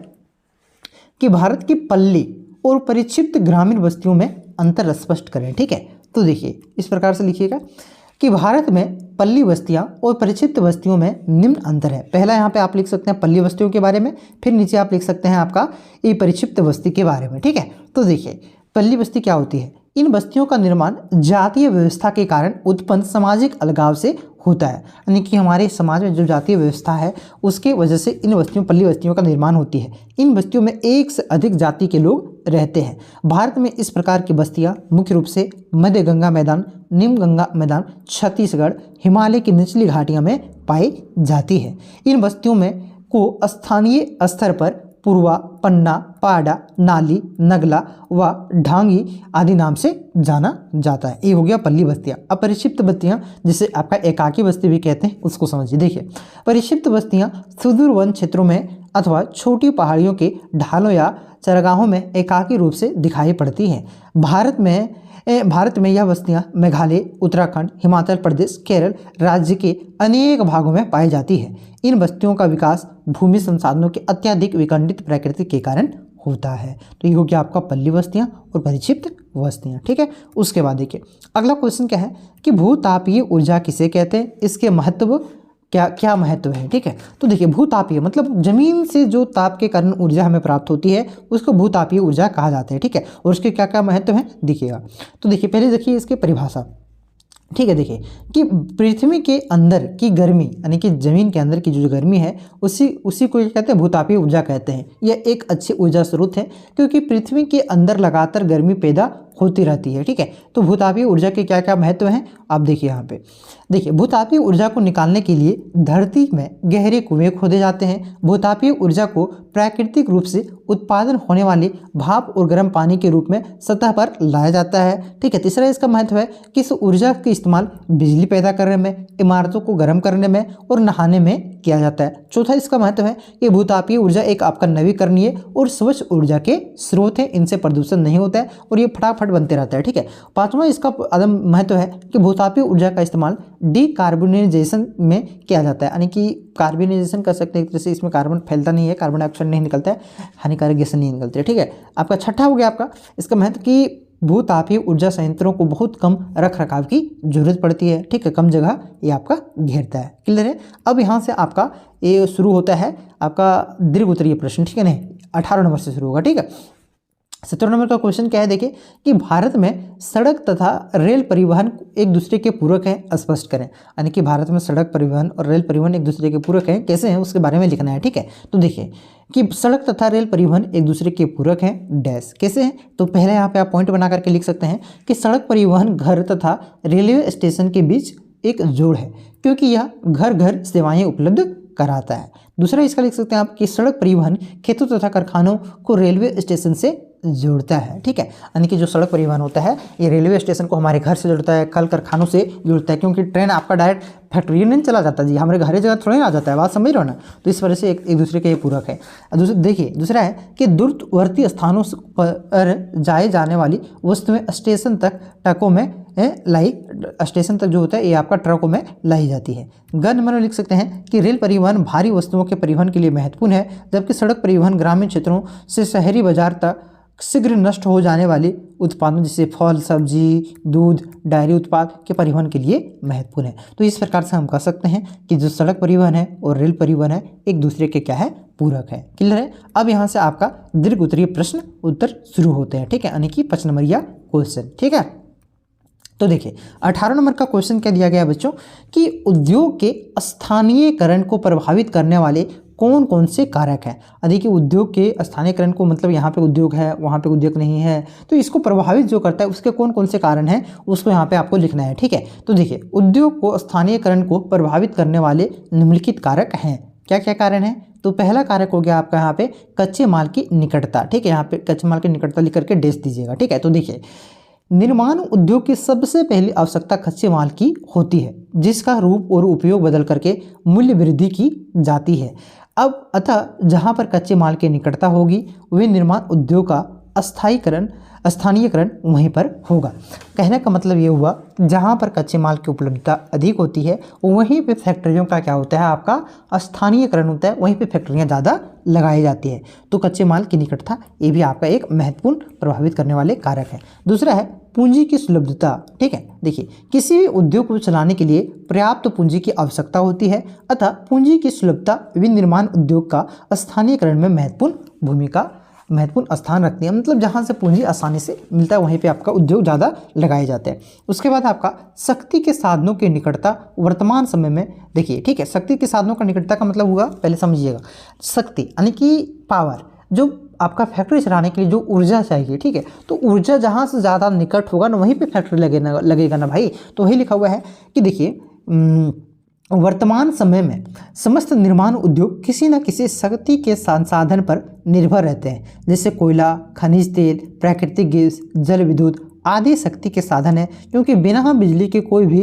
कि भारत की पल्ली और परिक्षिप्त ग्रामीण बस्तियों में अंतर स्पष्ट करें। ठीक है, तो देखिए इस प्रकार से लिखिएगा कि भारत में पल्ली बस्तियां और परिक्षिप्त बस्तियों में निम्न अंतर है। पहला यहाँ पे आप लिख सकते हैं पल्ली बस्तियों के बारे में, फिर नीचे आप लिख सकते हैं आपका ये परिक्षिप्त बस्ती के बारे में। ठीक है, तो देखिए पल्ली बस्ती क्या होती है, इन बस्तियों का निर्माण जातीय व्यवस्था के कारण उत्पन्न सामाजिक अलगाव से होता है, यानी कि हमारे समाज में जो जातीय व्यवस्था है उसके वजह से इन बस्तियों, पल्ली बस्तियों का निर्माण होती है। इन बस्तियों में एक से अधिक जाति के लोग रहते हैं। भारत में इस प्रकार की बस्तियां मुख्य रूप से मध्य गंगा मैदान, निम्न गंगा मैदान, छत्तीसगढ़, हिमालय की निचली घाटियों में पाई जाती है। इन बस्तियों में को स्थानीय स्तर पर पुरवा, पन्ना, पाडा, नाली, नगला व ढांगी आदि नाम से जाना जाता है। ये हो गया पल्ली बस्तियाँ। अब परिक्षिप्त बस्तियाँ जिसे आपका एकाकी बस्ती भी कहते हैं उसको समझिए। देखिए परिक्षिप्त बस्तियाँ सुदूर वन क्षेत्रों में अथवा छोटी पहाड़ियों के ढालों या चरगाहों में एकाकी रूप से दिखाई पड़ती हैं। भारत में यह बस्तियां मेघालय, उत्तराखंड, हिमाचल प्रदेश, केरल राज्य के अनेक भागों में पाई जाती है। इन बस्तियों का विकास भूमि संसाधनों के अत्यधिक विखंडित प्रकृति के कारण होता है। तो ये हो गया आपका पल्ली बस्तियां और परिक्षिप्त बस्तियां। ठीक है, उसके बाद देखिए अगला क्वेश्चन क्या है कि भूतापीय ऊर्जा किसे कहते हैं, इसके महत्व क्या महत्व है। ठीक है, तो देखिए भूतापीय मतलब जमीन से जो ताप के कारण ऊर्जा हमें प्राप्त होती है उसको भूतापीय ऊर्जा कहा जाता है। ठीक है, और उसके क्या क्या महत्व है देखिएगा। तो देखिए पहले देखिए इसकी परिभाषा। ठीक है, देखिए कि पृथ्वी के अंदर की गर्मी, यानी कि जमीन के अंदर की जो गर्मी है उसी को कहते हैं भूतापीय ऊर्जा कहते हैं। यह एक अच्छी ऊर्जा स्रोत है क्योंकि पृथ्वी के अंदर लगातार गर्मी पैदा होती रहती है। ठीक है, तो भूतापीय ऊर्जा के क्या क्या महत्व हैं आप देखिए यहाँ पे। देखिए, भूतापीय ऊर्जा को निकालने के लिए धरती में गहरे कुएं खोदे जाते हैं। भूतापीय ऊर्जा को प्राकृतिक रूप से उत्पादन होने वाले भाप और गर्म पानी के रूप में सतह पर लाया जाता है। ठीक है, तीसरा इसका महत्व है कि इस ऊर्जा का इस्तेमाल बिजली पैदा करने में, इमारतों को गर्म करने में और नहाने में किया जाता है। चौथा इसका महत्व है कि भूतापीय ऊर्जा एक आपका नवीकरणीय और स्वच्छ ऊर्जा के स्रोत है, इनसे प्रदूषण नहीं होता है और ये फटाफट बनते रहता है। ठीक है, पांचवा इसका अदम महत्व है कि भूतापीय ऊर्जा का इस्तेमाल डीकार्बोनाइजेशन में किया जाता है, यानी कि कार्बोनाइजेशन कर सकते हैं, एक तरह से इसमें कार्बन फैलता नहीं है, कार्बन डाइऑक्साइड नहीं निकलता है, हानिकारक गैसें नहीं निकलती है। ठीक है, आपका छठा हो गया आपका इसका महत्व कि भूतापीय ऊर्जा संयंत्रों को बहुत कम रख रखाव की जरूरत पड़ती है। ठीक है, कम जगह ये आपका घेरता है। क्लियर है। अब यहाँ से आपका ये शुरू होता है आपका दीर्घ उत्तरीय प्रश्न। ठीक है, नहीं 18 नंबर से शुरू होगा। ठीक है, 17 नंबर का क्वेश्चन क्या है देखिए कि भारत में सड़क तथा रेल परिवहन एक दूसरे के पूरक हैं, स्पष्ट करें। यानी कि भारत में सड़क परिवहन और रेल परिवहन एक दूसरे के पूरक हैं, कैसे हैं उसके बारे में लिखना है। ठीक है, तो देखिए कि सड़क तथा रेल परिवहन एक दूसरे के पूरक हैं, डैश कैसे हैं, तो पहले यहाँ पे आप पॉइंट बना करके लिख सकते हैं कि सड़क परिवहन घर तथा रेलवे स्टेशन के बीच एक जोड़ है, क्योंकि यह घर घर सेवाएं उपलब्ध कराता है। दूसरा इसका लिख सकते हैं आप कि सड़क परिवहन खेतों तथा कारखानों को रेलवे स्टेशन से जोड़ता है। ठीक है, यानी कि जो सड़क परिवहन होता है ये रेलवे स्टेशन को हमारे घर से जोड़ता है, कल कारखानों से जोड़ता है, क्योंकि ट्रेन आपका डायरेक्ट फैक्ट्री नहीं चला जाता जी, हमारे घर जगह थोड़ी ना आ जाता है, बात समझ रहे हो ना। तो इस वजह से एक दूसरे के ये पूरक है। देखिए दूसरा है कि दूरवर्ती स्थानों पर जाए जाने वाली वस्तुएं स्टेशन तक ट्रकों में स्टेशन तक जो होता है ये आपका ट्रकों में लाई जाती है। ग नंबर में लिख सकते हैं कि रेल परिवहन भारी वस्तुओं के परिवहन के लिए महत्वपूर्ण है, जबकि सड़क परिवहन ग्रामीण क्षेत्रों से शहरी बाजार तक शीघ्र नष्ट हो जाने वाले उत्पादों जैसे फल, सब्जी, दूध, डायरी उत्पाद के परिवहन के लिए महत्वपूर्ण है। तो इस प्रकार से हम कह सकते हैं कि जो सड़क परिवहन है और रेल परिवहन है एक दूसरे के क्या है, पूरक है। क्लियर है। अब यहाँ से आपका दीर्घ उत्तरीय प्रश्न उत्तर शुरू होते हैं। ठीक है, यानी कि 5 नंबरिया क्वेश्चन। ठीक है, तो देखिए 18 नंबर का क्वेश्चन क्या दिया गया बच्चों कि उद्योग के स्थानीयकरण को प्रभावित करने वाले कौन कौन से कारक हैं। देखिए उद्योग के स्थानीयकरण को मतलब यहाँ पे उद्योग है वहाँ पे उद्योग नहीं है, तो इसको प्रभावित जो करता है उसके कौन कौन से कारण हैं उसको यहाँ पे आपको लिखना है। ठीक है, तो देखिए उद्योग को स्थानीयकरण को प्रभावित करने वाले निम्नलिखित कारक हैं। क्या क्या कारण हैं, तो पहला कारक हो गया आपका यहाँ पे कच्चे माल की निकटता। ठीक है, यहाँ पे कच्चे माल की निकटता लिख करके डैश दीजिएगा। ठीक है, तो देखिए निर्माण उद्योग की सबसे पहली आवश्यकता कच्चे माल की होती है, जिसका रूप और उपयोग बदल करके मूल्य वृद्धि की जाती है। अब अतः जहाँ पर कच्चे माल की निकटता होगी वही निर्माण उद्योग का स्थानीयकरण वहीं पर होगा। कहने का मतलब ये हुआ जहाँ पर कच्चे माल की उपलब्धता अधिक होती है वहीं पे फैक्ट्रियों का क्या होता है, आपका स्थानीयकरण होता है, वहीं पे फैक्ट्रियाँ ज़्यादा लगाई जाती है। तो कच्चे माल की निकटता ये भी आपका एक महत्वपूर्ण प्रभावित करने वाले कारक है। दूसरा है पूंजी की सुलभता। ठीक है, देखिए किसी भी उद्योग को चलाने के लिए पर्याप्त पूंजी की आवश्यकता होती है, अतः पूंजी की सुलभता विनिर्माण उद्योग का स्थानीयकरण में महत्वपूर्ण स्थान रखती है। मतलब जहाँ से पूंजी आसानी से मिलता है वहीं पे आपका उद्योग ज़्यादा लगाए जाते हैं। उसके बाद आपका शक्ति के साधनों की निकटता वर्तमान समय में देखिए। ठीक है, शक्ति के साधनों का निकटता का मतलब हुआ, पहले समझिएगा, शक्ति यानी कि पावर, जो आपका फैक्ट्री चलाने के लिए जो ऊर्जा चाहिए। ठीक है, तो ऊर्जा जहाँ से ज़्यादा निकट होगा ना वहीं पे फैक्ट्री लगेगा ना भाई। तो वही लिखा हुआ है कि देखिए वर्तमान समय में समस्त निर्माण उद्योग किसी न किसी शक्ति के संसाधन पर निर्भर रहते हैं, जैसे कोयला, खनिज तेल, प्राकृतिक गैस, जल विद्युत आदि शक्ति के साधन है, क्योंकि बिना बिजली के कोई भी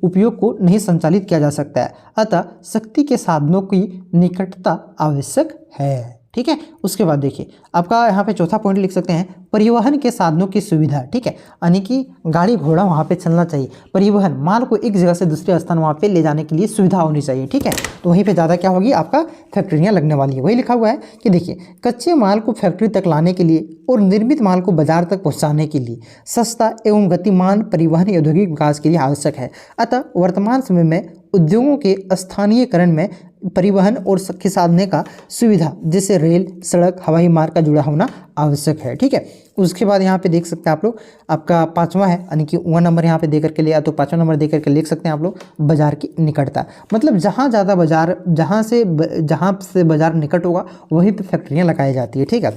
उपयोग को नहीं संचालित किया जा सकता है। अतः शक्ति के साधनों की निकटता आवश्यक है। ठीक है, उसके बाद देखिए आपका यहाँ पे चौथा पॉइंट लिख सकते हैं परिवहन के साधनों की सुविधा। ठीक है, यानी कि गाड़ी घोड़ा वहाँ पे चलना चाहिए, परिवहन माल को एक जगह से दूसरे स्थान वहाँ पे ले जाने के लिए सुविधा होनी चाहिए। ठीक है, तो वहीं पे ज़्यादा क्या होगी, आपका फैक्ट्रियाँ लगने वाली है। वही लिखा हुआ है कि देखिए कच्चे माल को फैक्ट्री तक लाने के लिए और निर्मित माल को बाजार तक पहुँचाने के लिए सस्ता एवं गतिमान परिवहन औद्योगिक विकास के लिए आवश्यक है। अतः वर्तमान समय में उद्योगों के स्थानीयकरण में परिवहन और के साधने का सुविधा जैसे रेल, सड़क, हवाई मार्ग का जुड़ा होना आवश्यक है। ठीक है, उसके बाद यहाँ पे देख सकते हैं आप लोग आपका 5वां है, यानी कि 1 नंबर यहाँ पे दे करके लिया तो 5वां नंबर दे करके लिख सकते हैं आप लोग बाजार की निकटता। मतलब जहाँ ज़्यादा बाजार जहाँ से बाजार निकट होगा वहीं पे फैक्ट्रियाँ लगाई जाती है। ठीक है,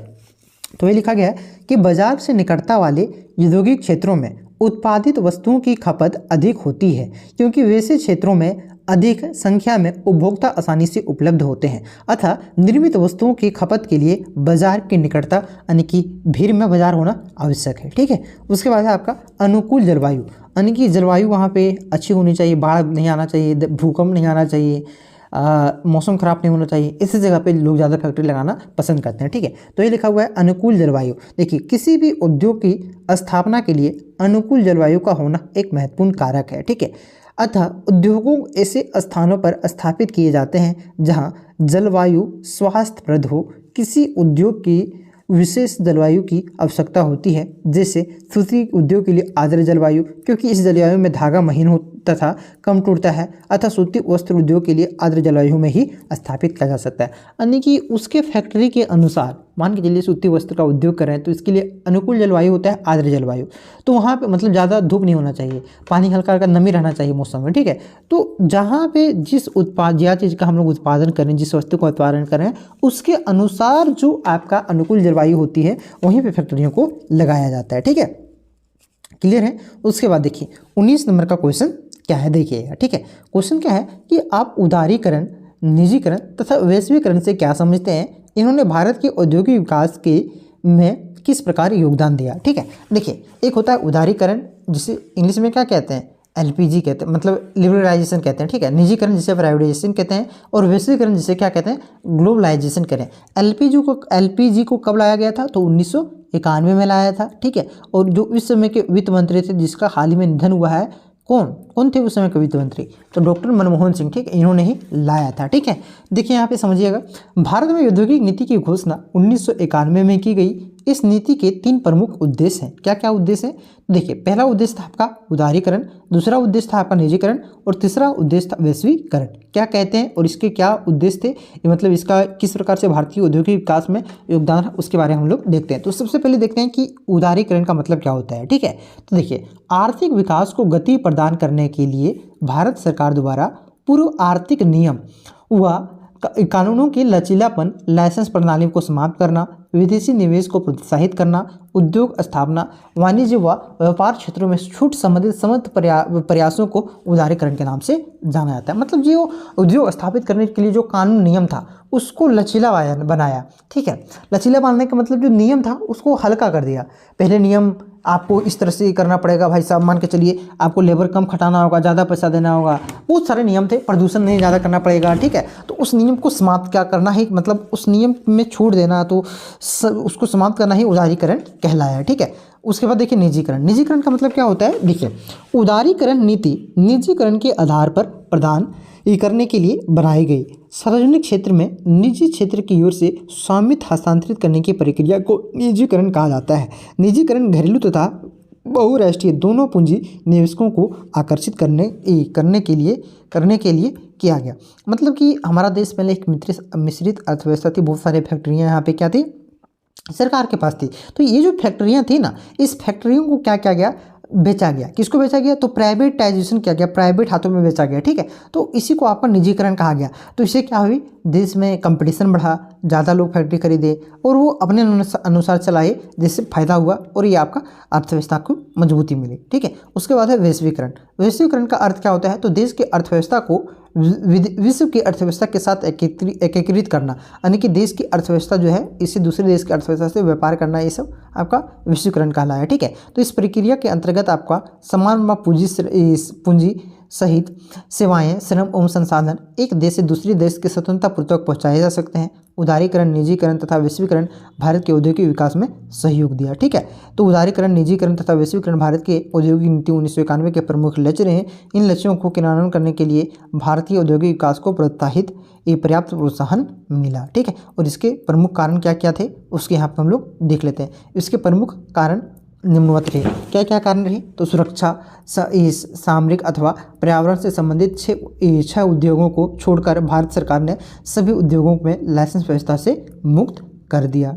तो ये लिखा गया है कि बाजार से निकटता वाले औद्योगिक क्षेत्रों में उत्पादित वस्तुओं की खपत अधिक होती है, क्योंकि वैसे क्षेत्रों में अधिक संख्या में उपभोक्ता आसानी से उपलब्ध होते हैं। अतः निर्मित वस्तुओं की खपत के लिए बाजार की निकटता यानी कि भीड़ में बाजार होना आवश्यक है। ठीक है, उसके बाद है आपका अनुकूल जलवायु, यानी कि जलवायु वहाँ पे अच्छी होनी चाहिए, बाढ़ नहीं आना चाहिए, भूकंप नहीं आना चाहिए, मौसम खराब नहीं होना चाहिए। इस जगह पे लोग ज़्यादा फैक्ट्री लगाना पसंद करते हैं। ठीक है, तो ये लिखा हुआ है अनुकूल जलवायु। देखिए, किसी भी उद्योग की स्थापना के लिए अनुकूल जलवायु का होना एक महत्वपूर्ण कारक है। ठीक है, अतः उद्योगों ऐसे स्थानों पर स्थापित किए जाते हैं जहां जलवायु स्वास्थ्यप्रद हो। किसी उद्योग की विशेष जलवायु की आवश्यकता होती है, जैसे सूती उद्योग के लिए आर्द्र जलवायु, क्योंकि इस जलवायु में धागा महीन हो तथा कम टूटता है। अतः सूती वस्त्र उद्योग के लिए आर्द्र जलवायु में ही स्थापित किया जा सकता है, यानी कि उसके फैक्ट्री के अनुसार। मान के चलिए सूती वस्त्र का उद्योग कर रहे हैं तो इसके लिए अनुकूल जलवायु होता है आर्द्र जलवायु। तो वहाँ पे मतलब ज़्यादा धूप नहीं होना चाहिए, पानी हल्का हल्का नमी रहना चाहिए मौसम में। ठीक है, तो जहाँ पे जिस उत्पाद या चीज़ का हम लोग उत्पादन करें, जिस वस्तु का उत्पादन करें, उसके अनुसार जो आपका अनुकूल जलवायु होती है वहीं पर फैक्ट्रियों को लगाया जाता है। ठीक है, क्लियर है। उसके बाद देखिए 19 नंबर का क्वेश्चन क्या है, देखिएगा। ठीक है, क्वेश्चन क्या है कि आप उदारीकरण, निजीकरण तथा वैश्वीकरण से क्या समझते हैं? इन्होंने भारत के औद्योगिक विकास के में किस प्रकार योगदान दिया? ठीक है, देखिए, एक होता है उदारीकरण, जिसे इंग्लिश में क्या कहते हैं, एलपीजी कहते हैं, मतलब लिबरलाइजेशन कहते हैं। ठीक है, निजीकरण जिसे प्राइवेटाइजेशन कहते हैं, और वैश्वीकरण जिसे क्या कहते हैं, ग्लोबलाइजेशन करें। एलपीजी को कब लाया गया था? तो 1991 में लाया था। ठीक है, और जो इस समय के वित्त मंत्री थे, जिसका हाल ही में निधन हुआ है, कौन थे उस समय के वित्त मंत्री? तो डॉक्टर मनमोहन सिंह। ठीक है, इन्होंने ही लाया था। ठीक है, देखिए यहाँ पे समझिएगा, भारत में औद्योगिक नीति की घोषणा 1991 में की गई। इस नीति के 3 प्रमुख उद्देश्य हैं। क्या क्या उद्देश्य हैं? देखिए, पहला उद्देश्य था आपका उदारीकरण, दूसरा उद्देश्य था आपका निजीकरण, और तीसरा उद्देश्य था वैश्वीकरण। क्या कहते हैं और इसके क्या उद्देश्य थे, मतलब इसका किस प्रकार से भारतीय औद्योगिक विकास में योगदान है, उसके बारे में हम लोग देखते हैं। तो सबसे पहले देखते हैं कि उदारीकरण का मतलब क्या होता है। ठीक है, तो देखिए, आर्थिक विकास को गति प्रदान करने के लिए भारत सरकार द्वारा पूर्व आर्थिक नियम व कानूनों के लचीलापन, लाइसेंस प्रणाली को समाप्त करना, विदेशी निवेश को प्रोत्साहित करना, उद्योग स्थापना, वाणिज्य व व्यापार क्षेत्रों में छूट संबंधित समस्त प्रयासों को उदारीकरण के नाम से जाना जाता है। मतलब जो उद्योग स्थापित करने के लिए जो कानून नियम था उसको लचीला बनाया। ठीक है, लचीला बनाने का मतलब जो नियम था उसको हल्का कर दिया। पहले नियम आपको इस तरह से करना पड़ेगा, भाई साहब मान के चलिए आपको लेबर कम खटाना होगा, ज़्यादा पैसा देना होगा, बहुत सारे नियम थे। प्रदूषण नहीं ज़्यादा करना पड़ेगा। ठीक है, तो उस नियम को समाप्त क्या करना है, मतलब उस नियम में छूट देना, तो उसको समाप्त करना ही उदारीकरण कहलाया है। ठीक है, उसके बाद देखिए निजीकरण। निजीकरण का मतलब क्या होता है? देखिए, उदारीकरण नीति निजीकरण के आधार पर प्रदान करने के लिए बनाई गई। सार्वजनिक क्षेत्र में निजी क्षेत्र की ओर से स्वामित्व हस्तांतरित करने की प्रक्रिया को निजीकरण कहा जाता है। निजीकरण घरेलू तथा बहुराष्ट्रीय दोनों पूंजी निवेशकों को आकर्षित करने के लिए किया गया। मतलब कि हमारा देश पहले एक मिश्रित अर्थव्यवस्था थी, बहुत सारी फैक्ट्रियाँ यहाँ पे क्या थी, सरकार के पास थी। तो ये जो फैक्ट्रियाँ थी ना, इस फैक्ट्रियों को क्या किया गया, बेचा गया। किसको बेचा गया? तो प्राइवेटाइजेशन किया गया, प्राइवेट हाथों में बेचा गया। ठीक है, तो इसी को आपका निजीकरण कहा गया। तो इससे क्या हुई, देश में कंपटीशन बढ़ा, ज़्यादा लोग फैक्ट्री खरीदे और वो अपने अनुसार चलाए, जिससे फायदा हुआ और ये आपका अर्थव्यवस्था को मजबूती मिली। ठीक है, उसके बाद है वैश्वीकरण। वैश्वीकरण का अर्थ क्या होता है? तो देश की अर्थव्यवस्था को विश्व की अर्थव्यवस्था के साथ एकीकृत करना, यानी कि देश की अर्थव्यवस्था जो है इसे दूसरे देश की अर्थव्यवस्था से व्यापार करना, ये सब आपका वैश्वीकरण कहलाया है। ठीक है, तो इस प्रक्रिया के अंतर्गत आपका समान व पूंजी सहित सेवाएं, श्रम एवं संसाधन एक देश से दूसरे देश के स्वतंत्रतापूर्वक पहुंचाए जा सकते हैं। उदारीकरण, निजीकरण तथा वैश्वीकरण भारत के औद्योगिक विकास में सहयोग दिया। ठीक है, तो उदारीकरण, निजीकरण तथा वैश्वीकरण भारत के औद्योगिक नीति 1991 के प्रमुख लक्ष्य रहे। इन लक्ष्यों को क्रियान्वयन करने के लिए भारतीय औद्योगिक विकास को पर्याप्त प्रोत्साहन मिला। ठीक है, और इसके प्रमुख कारण क्या क्या थे उसके यहाँ पर हम लोग देख लेते हैं। इसके प्रमुख कारण निम्नवत रहे। क्या क्या कारण रहे? तो सुरक्षा, सामरिक अथवा पर्यावरण से संबंधित 6 उद्योगों को छोड़कर भारत सरकार ने सभी उद्योगों में लाइसेंस व्यवस्था से मुक्त कर दिया,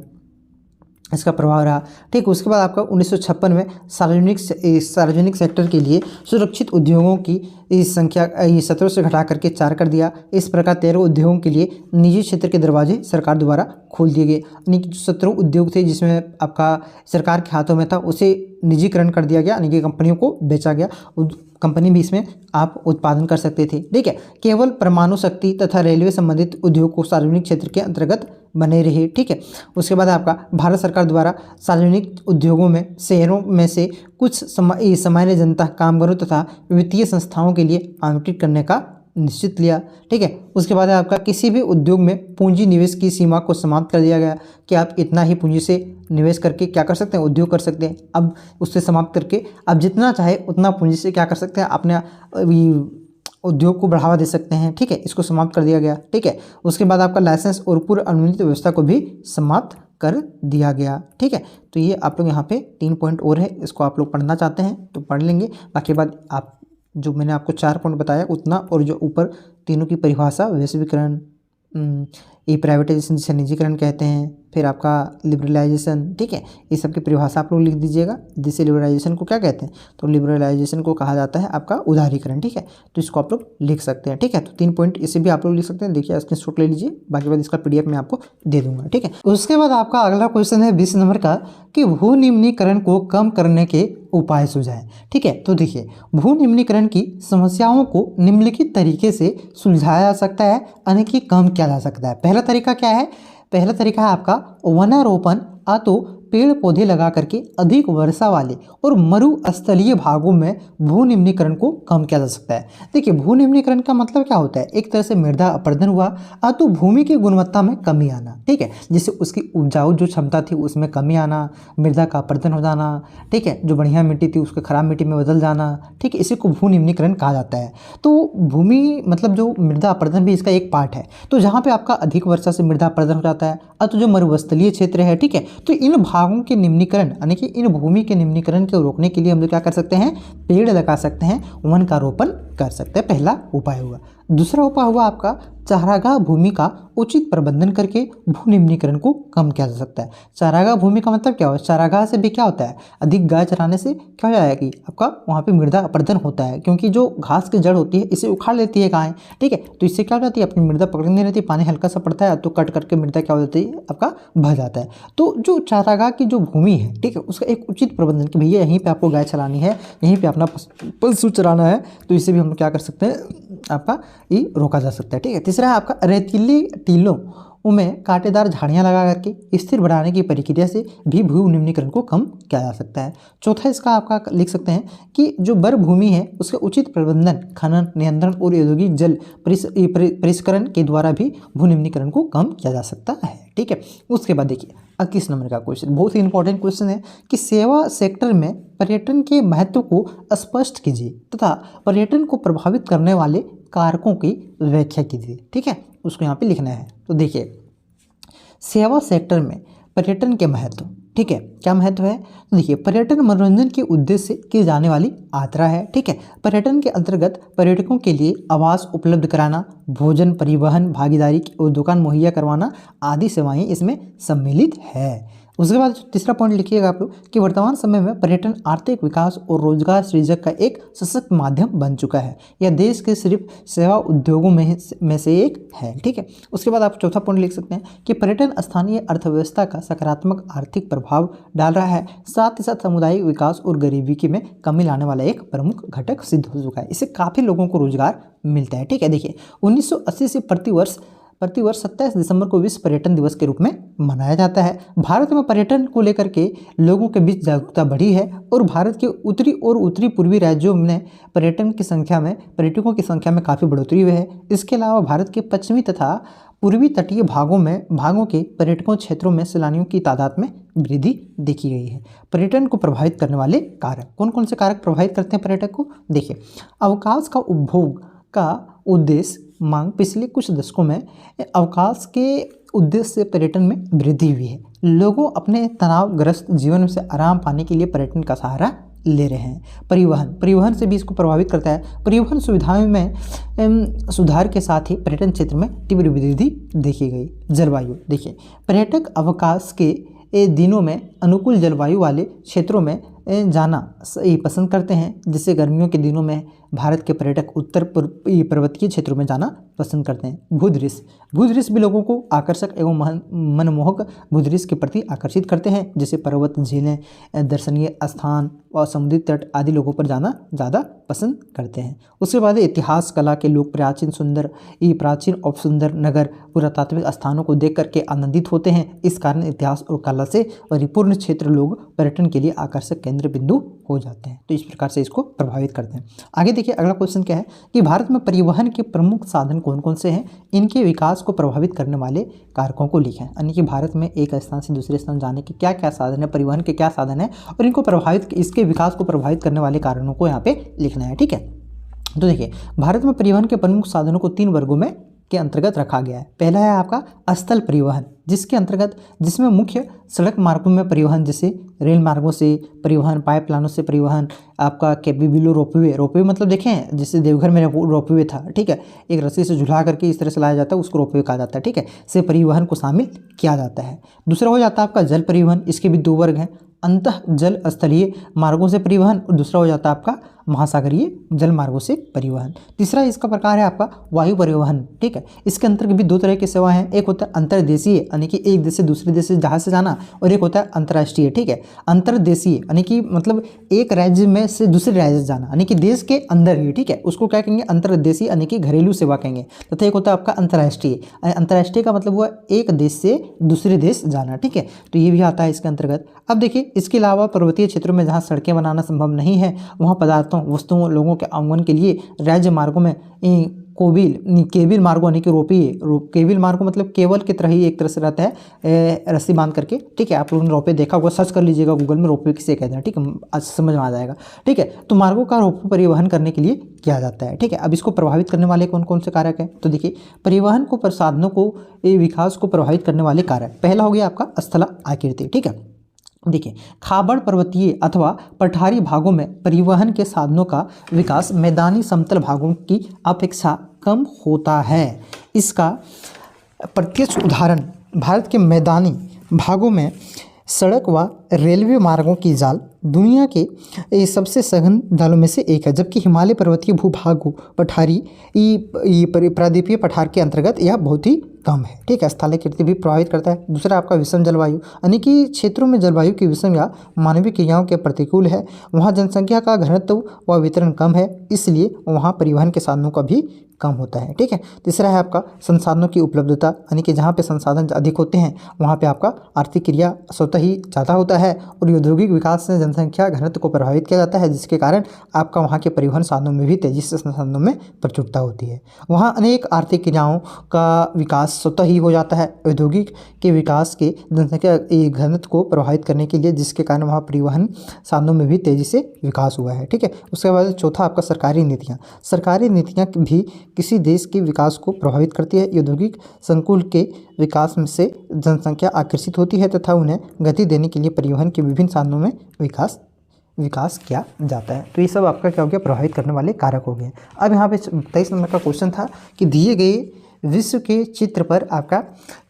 इसका प्रभाव रहा। ठीक, उसके बाद आपका 1956 में सार्वजनिक सेक्टर के लिए सुरक्षित उद्योगों की इस संख्या ये 17 से घटा करके 4 कर दिया। इस प्रकार 13 उद्योगों के लिए निजी क्षेत्र के दरवाजे सरकार द्वारा खोल दिए गए, यानी कि जो 17 उद्योग थे जिसमें आपका सरकार के हाथों में था उसे निजीकरण कर दिया गया, यानी कि कंपनियों को बेचा गया। कंपनी भी इसमें आप उत्पादन कर सकते थे। ठीक है, केवल परमाणु शक्ति तथा रेलवे संबंधित उद्योग को सार्वजनिक क्षेत्र के अंतर्गत बने रहे। ठीक है, उसके बाद आपका भारत सरकार द्वारा सार्वजनिक उद्योगों में शहरों में से कुछ सामान्य जनता, कामगारों तथा वित्तीय संस्थाओं के लिए आवंटित करने का निश्चित लिया। ठीक है, उसके बाद आपका किसी भी उद्योग में पूंजी निवेश की सीमा को समाप्त कर दिया गया कि आप इतना ही पूंजी से निवेश करके क्या कर सकते हैं, उद्योग कर सकते हैं। अब उससे समाप्त करके आप जितना चाहे उतना पूंजी से क्या कर सकते हैं, अपने उद्योग को बढ़ावा दे सकते हैं। ठीक है, इसको समाप्त कर दिया गया। ठीक है, उसके बाद आपका लाइसेंस और पूर्व अनुमोदित व्यवस्था को भी समाप्त कर दिया गया। ठीक है, तो ये आप लोग यहाँ पे 3 पॉइंट और है, इसको आप लोग पढ़ना चाहते हैं तो पढ़ लेंगे। बाकी बाद आप जो मैंने आपको 4 पॉइंट बताया उतना, और जो ऊपर तीनों की परिभाषा, वैश्वीकरण, ये प्राइवेटाइजेशन जिसे निजीकरण कहते हैं, फिर आपका लिबरलाइजेशन। ठीक है, इस सब की परिभाषा आप लोग लिख दीजिएगा। जिसे लिबरलाइजेशन को क्या कहते हैं, तो लिबरलाइजेशन को कहा जाता है आपका उदारीकरण। ठीक है, तो इसको आप लोग लिख सकते हैं। ठीक है, तो 3 पॉइंट इसे भी आप लोग लिख सकते हैं। देखिए स्क्रीनशॉट ले लीजिए, बाकी बाद इसका PDF मैं आपको दे दूंगा। ठीक है, उसके बाद आपका अगला क्वेश्चन है 20 नंबर का कि भू निम्नीकरण को कम करने के उपाय सुझाएं। ठीक है, तो देखिए भू निम्नीकरण की समस्याओं को निम्नलिखित तरीके से सुलझाया जा सकता है, यानी कि कम किया जा सकता है। पहला तरीका क्या है, पहला तरीका है आपका वनारोपण, तो पेड़ पौधे लगा करके अधिक वर्षा वाले और मरुस्थलीय भागों में भू निम्नीकरण को कम किया जा सकता है। देखिए भू निम्नीकरण का मतलब क्या होता है, एक तरह से मृदा अपरदन हुआ, तो भूमि की गुणवत्ता में कमी आना। ठीक है, जिससे उसकी उपजाऊ जो क्षमता थी उसमें कमी आना, मृदा का अपरदन हो जाना। ठीक है, जो बढ़िया मिट्टी थी उसके खराब मिट्टी में बदल जाना। ठीक है, इसी को भू निम्नीकरण कहा जाता है। तो भूमि मतलब जो मृदा अपरदन भी इसका एक पार्ट है। तो जहाँ पे आपका अधिक वर्षा से मृदा अपरदन हो जाता है, तो जो मरुस्थलीय क्षेत्र है, ठीक है, तो इन भागों के निम्नीकरण, यानी कि इन भूमि के निम्नीकरण को रोकने के लिए हम लोग क्या कर सकते हैं, पेड़ लगा सकते हैं, वन का रोपण कर सकते हैं। पहला उपाय हुआ। दूसरा उपाय हुआ आपका चारागाह भूमि का उचित प्रबंधन करके भू निम्नीकरण को कम किया जा सकता है। चारागाह भूमि का मतलब क्या होता है, चारागाह से भी क्या होता है, अधिक गाय चराने से क्या हो जाएगा कि आपका वहाँ पे मृदा अपरदन होता है, क्योंकि जो घास की जड़ होती है इसे उखाड़ लेती है गाय। ठीक है, तो इससे क्या हो जाती है, अपनी मृदा पकड़ नहीं रहती, पानी हल्का सा पड़ता है तो कट करके मृदा क्या हो जाती है, आपका बह जाता है। तो जो चारागाह की जो भूमि है, ठीक है, उसका एक उचित प्रबंधन कि भैया यहीं पर आपको गाय चलानी है, यहीं पर अपना पशु चराना है, तो इससे भी हम क्या कर सकते हैं, आपका ये रोका जा सकता है। ठीक है, तीसरा है आपका रेतीली टीलों में कांटेदार झाड़ियां लगा करके स्थिर बढ़ाने की प्रक्रिया से भी भू निम्नीकरण को कम किया जा सकता है। चौथा इसका आपका लिख सकते हैं कि जो बर भूमि है उसके उचित प्रबंधन, खनन, नियंत्रण और औद्योगिक जल परिष्करण के द्वारा भी भू निम्नीकरण को कम किया जा सकता है। ठीक है, उसके बाद देखिए 21 नंबर का क्वेश्चन बहुत ही इंपॉर्टेंट क्वेश्चन है कि सेवा सेक्टर में पर्यटन के महत्व को स्पष्ट कीजिए तथा पर्यटन को प्रभावित करने वाले कारकों की व्याख्या कीजिए। ठीक है, उसको यहाँ पे लिखना है। तो देखिए सेवा सेक्टर में पर्यटन के महत्व, ठीक है, क्या महत्व है, तो देखिए पर्यटन मनोरंजन के उद्देश्य से की जाने वाली यात्रा है। ठीक है, पर्यटन के अंतर्गत पर्यटकों के लिए आवास उपलब्ध कराना, भोजन, परिवहन, भागीदारी और दुकान मुहैया करवाना आदि सेवाएं इसमें सम्मिलित है। उसके बाद तीसरा पॉइंट लिखिएगा आप लोग कि वर्तमान समय में पर्यटन आर्थिक विकास और रोजगार सृजक का एक सशक्त माध्यम बन चुका है। यह देश के सिर्फ सेवा उद्योगों में से एक है। ठीक है, उसके बाद आप चौथा पॉइंट लिख सकते हैं कि पर्यटन स्थानीय अर्थव्यवस्था का सकारात्मक आर्थिक प्रभाव डाल रहा है, साथ ही साथ सामुदायिक विकास और गरीबी में कमी लाने वाला एक प्रमुख घटक सिद्ध हो चुका है। इससे काफ़ी लोगों को रोजगार मिलता है। ठीक है, देखिए 1980 से प्रतिवर्ष 27 दिसंबर को विश्व पर्यटन दिवस के रूप में मनाया जाता है। भारत में पर्यटन को लेकर के लोगों के बीच जागरूकता बढ़ी है और भारत के उत्तरी और उत्तरी पूर्वी राज्यों में पर्यटकों की संख्या में काफ़ी बढ़ोतरी हुई है। इसके अलावा भारत के पश्चिमी तथा पूर्वी तटीय भागों के पर्यटकों क्षेत्रों में सैलानियों की तादाद में वृद्धि देखी गई है। पर्यटन को प्रभावित करने वाले कारक, कौन कौन से कारक प्रभावित करते हैं पर्यटक को, देखिए अवकाश का उपभोग का उद्देश्य मांग, पिछले कुछ दशकों में अवकाश के उद्देश्य से पर्यटन में वृद्धि हुई है। लोगों अपने तनावग्रस्त जीवन से आराम पाने के लिए पर्यटन का सहारा ले रहे हैं। परिवहन से भी इसको प्रभावित करता है। परिवहन सुविधाओं में सुधार के साथ ही पर्यटन क्षेत्र में तीव्र वृद्धि देखी गई। जलवायु, देखिए पर्यटक अवकाश के दिनों में अनुकूल जलवायु वाले क्षेत्रों में जाना सही पसंद करते हैं, जिससे गर्मियों के दिनों में भारत के पर्यटक उत्तर पर्वतीय क्षेत्रों में जाना पसंद करते हैं। भूदृश्य भी लोगों को आकर्षक एवं मनमोहक भूदृश्य के प्रति आकर्षित करते हैं, जैसे पर्वत, झीलें, दर्शनीय स्थान और समुद्री तट आदि लोगों पर जाना ज़्यादा पसंद करते हैं। उसके बाद इतिहास कला के लोग प्राचीन और सुंदर नगर, पुरातात्विक स्थानों को देख करके आनंदित होते हैं। इस कारण इतिहास और कला से परिपूर्ण क्षेत्र लोग पर्यटन के लिए आकर्षक केंद्र बिंदु हो जाते हैं। तो इस प्रकार से इसको प्रभावित करते हैं। आगे देखिए अगला क्वेश्चन क्या है कि भारत में परिवहन के प्रमुख साधन कौन कौन से हैं, इनके विकास को प्रभावित करने वाले कारकों को लिखें। यानी कि भारत में एक स्थान से दूसरे स्थान जाने के क्या क्या साधन है, परिवहन के क्या साधन है और इनको इसके विकास को प्रभावित करने वाले कारणों को यहाँ पे लिखना है। ठीक है, तो देखिए भारत में परिवहन के प्रमुख साधनों को 3 वर्गों में के अंतर्गत रखा गया है। पहला है आपका स्थल परिवहन, जिसमें मुख्य सड़क मार्गों में परिवहन, जैसे रेल मार्गों से परिवहन, पाइपलाइनों से परिवहन, आपका केबीबीलू रोपवे मतलब देखें जैसे देवघर में रोपवे था, ठीक है, एक रस्सी से झुला करके इस तरह से लाया जाता है, उसको रोपवे कहा जाता है। ठीक है, से परिवहन को शामिल किया जाता है। दूसरा हो जाता है आपका जल परिवहन, इसके भी 2 वर्ग हैं, अंतः जल स्थलीय मार्गों से परिवहन और दूसरा हो जाता है आपका महासागरीय जल मार्गों से परिवहन। तीसरा इसका प्रकार है आपका वायु परिवहन। ठीक है, इसके अंतर्गत भी 2 तरह की सेवा हैं, एक होता है अंतर्देशीय यानी कि एक देश से दूसरे देश से जहाज से जाना, और एक होता है अंतर्राष्ट्रीय। ठीक है, अंतर्देशीय यानी कि मतलब एक राज्य में से दूसरे राज्य से जाना यानी कि देश के अंदर ही, ठीक है, उसको क्या कहेंगे अंतर्देशीय यानी कि घरेलू सेवा कहेंगे। तथा एक होता है आपका अंतर्राष्ट्रीय का मतलब हुआ एक देश से दूसरे देश जाना। ठीक है, तो ये भी आता है इसके अंतर्गत। अब देखिए इसके अलावा पर्वतीय क्षेत्रों में जहाँ सड़कें बनाना संभव नहीं है, वहाँ पदार्थों, वस्तुओं, लोगों के आगमन के लिए राज्य मार्गों में केबिल मार्गों यानी कि केबिल मार्गों मतलब केबल की तरह ही एक तरह से रहता है, रस्सी बांध करके। ठीक है, आप लोगों ने रोपवे देखा होगा, सर्च कर लीजिएगा गूगल में, रोपवे किसे कहते हैं। ठीक है, आज समझ में आ जाएगा। ठीक है, तो मार्गों का रोपवे परिवहन करने के लिए किया जाता है। ठीक है, अब इसको प्रभावित करने वाले कौन कौन से कारक हैं, तो देखिए परिवहन को प्रसाधनों को विकास को प्रभावित करने वाले कारक, पहला हो गया आपका स्थल आकृति। ठीक है, देखिए खाबड़ पर्वतीय अथवा पठारी भागों में परिवहन के साधनों का विकास मैदानी समतल भागों की अपेक्षा कम होता है। इसका प्रत्यक्ष उदाहरण भारत के मैदानी भागों में सड़क व रेलवे मार्गों की जाल दुनिया के सबसे सघन जालों में से एक है, जबकि हिमालय पर्वतीय भूभागों पठारी प्रायद्वीपीय पठार के अंतर्गत यह बहुत ही कम है। ठीक है, स्थलाकृति भी प्रभावित करता है। दूसरा आपका विषम जलवायु यानी कि क्षेत्रों में जलवायु की विषम या मानवीय क्रियाओं के प्रतिकूल है, वहाँ जनसंख्या का घनत्व व वितरण कम है, इसलिए वहाँ परिवहन के साधनों का भी कम होता है। ठीक है, तीसरा है आपका संसाधनों की उपलब्धता यानी कि जहाँ पे संसाधन अधिक होते हैं वहाँ पे आपका आर्थिक क्रिया स्वतः ही ज़्यादा होता है और औद्योगिक विकास से जनसंख्या घनत्व को प्रभावित किया जाता है, जिसके कारण आपका वहाँ के परिवहन साधनों में भी तेजी से संसाधनों में प्रचुरता होती है। वहाँ अनेक आर्थिक क्रियाओं का विकास स्वतः ही हो जाता है औद्योगिक के विकास के जनसंख्या घनत्व को प्रभावित करने के लिए, जिसके कारण वहाँ परिवहन साधनों में भी तेजी से विकास हुआ है। ठीक है, उसके बाद चौथा आपका सरकारी नीतियाँ भी किसी देश के विकास को प्रभावित करती है। औद्योगिक संकुल के विकास से जनसंख्या आकर्षित होती है तथा उन्हें गति देने के लिए परिवहन के विभिन्न साधनों में विकास किया जाता है। तो ये सब आपका क्या हो गया, प्रभावित करने वाले कारक हो गए। अब यहाँ पे 23 नंबर का क्वेश्चन था कि दिए गए विश्व के चित्र पर आपका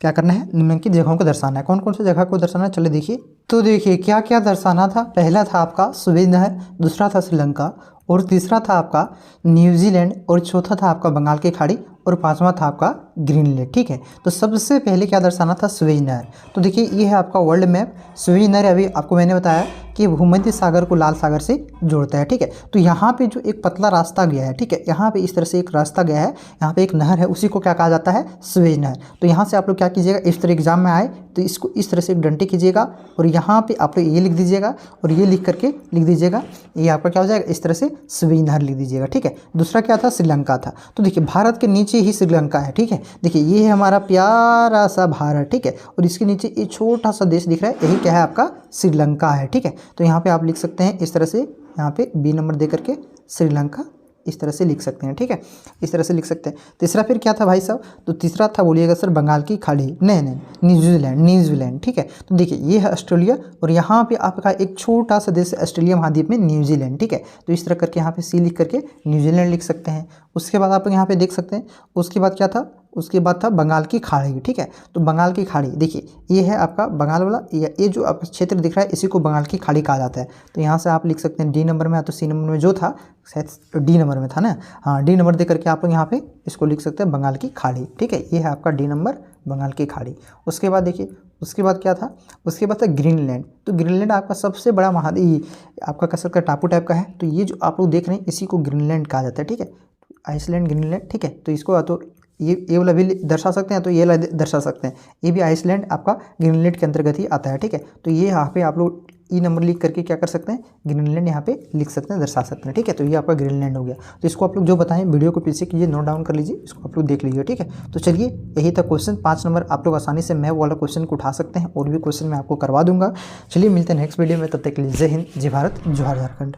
क्या करना है, निम्नलिखित जगहों को दर्शाना है। कौन कौन सी जगह को दर्शाना है, चले देखिए। तो देखिए क्या क्या दर्शाना था, पहला था आपका सुएज नहर, दूसरा था श्रीलंका, और तीसरा था आपका न्यूजीलैंड, और चौथा था आपका बंगाल की खाड़ी, और पांचवा था आपका ग्रीनलैंड। ठीक है, तो सबसे पहले क्या दर्शाना था, सुएज नहर। तो देखिए ये है आपका वर्ल्ड मैप। सुएज नहर अभी आपको मैंने बताया कि भूमध्य सागर को लाल सागर से जोड़ता है। ठीक है, तो यहाँ पे जो एक पतला रास्ता गया है, ठीक है, यहाँ पे इस तरह से एक रास्ता गया है, यहाँ पे एक नहर है, उसी को क्या कहा जाता है, सुएज नहर। तो यहाँ से आप लोग क्या कीजिएगा, इस तरह एग्जाम में आए तो इसको इस तरह से एक डंटे कीजिएगा और यहाँ पे आप लोग ये लिख दीजिएगा और ये लिख करके लिख दीजिएगा, ये आपका क्या हो जाएगा, इस तरह से सुएज नहर लिख दीजिएगा। ठीक है, दूसरा क्या था, श्रीलंका था। तो देखिए भारत के नीचे ही श्रीलंका है। ठीक है, देखिए ये है हमारा प्यारा सा भारत। ठीक है, और इसके नीचे ये छोटा सा देश दिख रहा है, यही क्या है आपका श्रीलंका है। ठीक है, तो यहाँ पे आप लिख सकते हैं इस तरह से, यहाँ पे बी नंबर दे करके श्रीलंका इस तरह से लिख सकते हैं। ठीक है, इस तरह से लिख सकते हैं। तीसरा फिर क्या था भाई साहब, तो तीसरा था बोलिएगा सर बंगाल की खाड़ी, नहीं न्यूजीलैंड। ठीक है, तो देखिए ये है ऑस्ट्रेलिया और यहाँ पे आपका एक छोटा सा देश है ऑस्ट्रेलिया महाद्वीप में, न्यूजीलैंड। ठीक है, तो इस तरह करके यहाँ पे सी लिख करके न्यूजीलैंड लिख सकते हैं। उसके बाद आप यहाँ पे देख सकते हैं, उसके बाद क्या था, उसके बाद था बंगाल की खाड़ी, ठीक है। तो बंगाल की खाड़ी देखिए ये है आपका बंगाल वाला, ये जो आपका क्षेत्र दिख रहा है इसी को बंगाल की खाड़ी कहा जाता है। तो यहाँ से आप लिख सकते हैं डी नंबर में, तो सी नंबर में जो था शायद डी नंबर में था ना, हाँ डी नंबर दे करके आप लोग यहाँ पे इसको लिख सकते हैं बंगाल की खाड़ी, ठीक है। ये है आपका डी नंबर बंगाल की खाड़ी। उसके बाद देखिए उसके बाद क्या था, उसके बाद था ग्रीनलैंड। तो ग्रीनलैंड आपका सबसे बड़ा महाद्वीप आपका कह सकते हैं टापू टाइप का है। तो ये जो आप लोग देख रहे हैं इसी को ग्रीनलैंड कहा जाता है, ठीक है। आइसलैंड, ग्रीनलैंड, ठीक है। तो इसको तो ये वाला भी दर्शा सकते हैं, तो ये वाला दर्शा सकते हैं। ये भी आइसलैंड आपका ग्रीनलैंड के अंतर्गत ही आता है, ठीक है। तो ये यहाँ पे आप लोग ई नंबर लिख करके क्या कर सकते हैं, ग्रीनलैंड यहाँ पे लिख सकते हैं, दर्शा सकते हैं, ठीक है। तो ये आपका ग्रीनलैंड हो गया। तो इसको आप लोग जो बताएं वीडियो को पीछे कीजिए, नोट डाउन कर लीजिए, इसको आप लोग देख लीजिए, ठीक है। तो चलिए यही था क्वेश्चन 5 नंबर। आप लोग आसानी से मैप वाला क्वेश्चन को उठा सकते हैं, और भी क्वेश्चन मैं आपको करवा दूंगा। चलिए मिलते हैं नेक्स्ट वीडियो में, तब तक के लिए जय हिंद, जय भारत, जोहार झारखंड।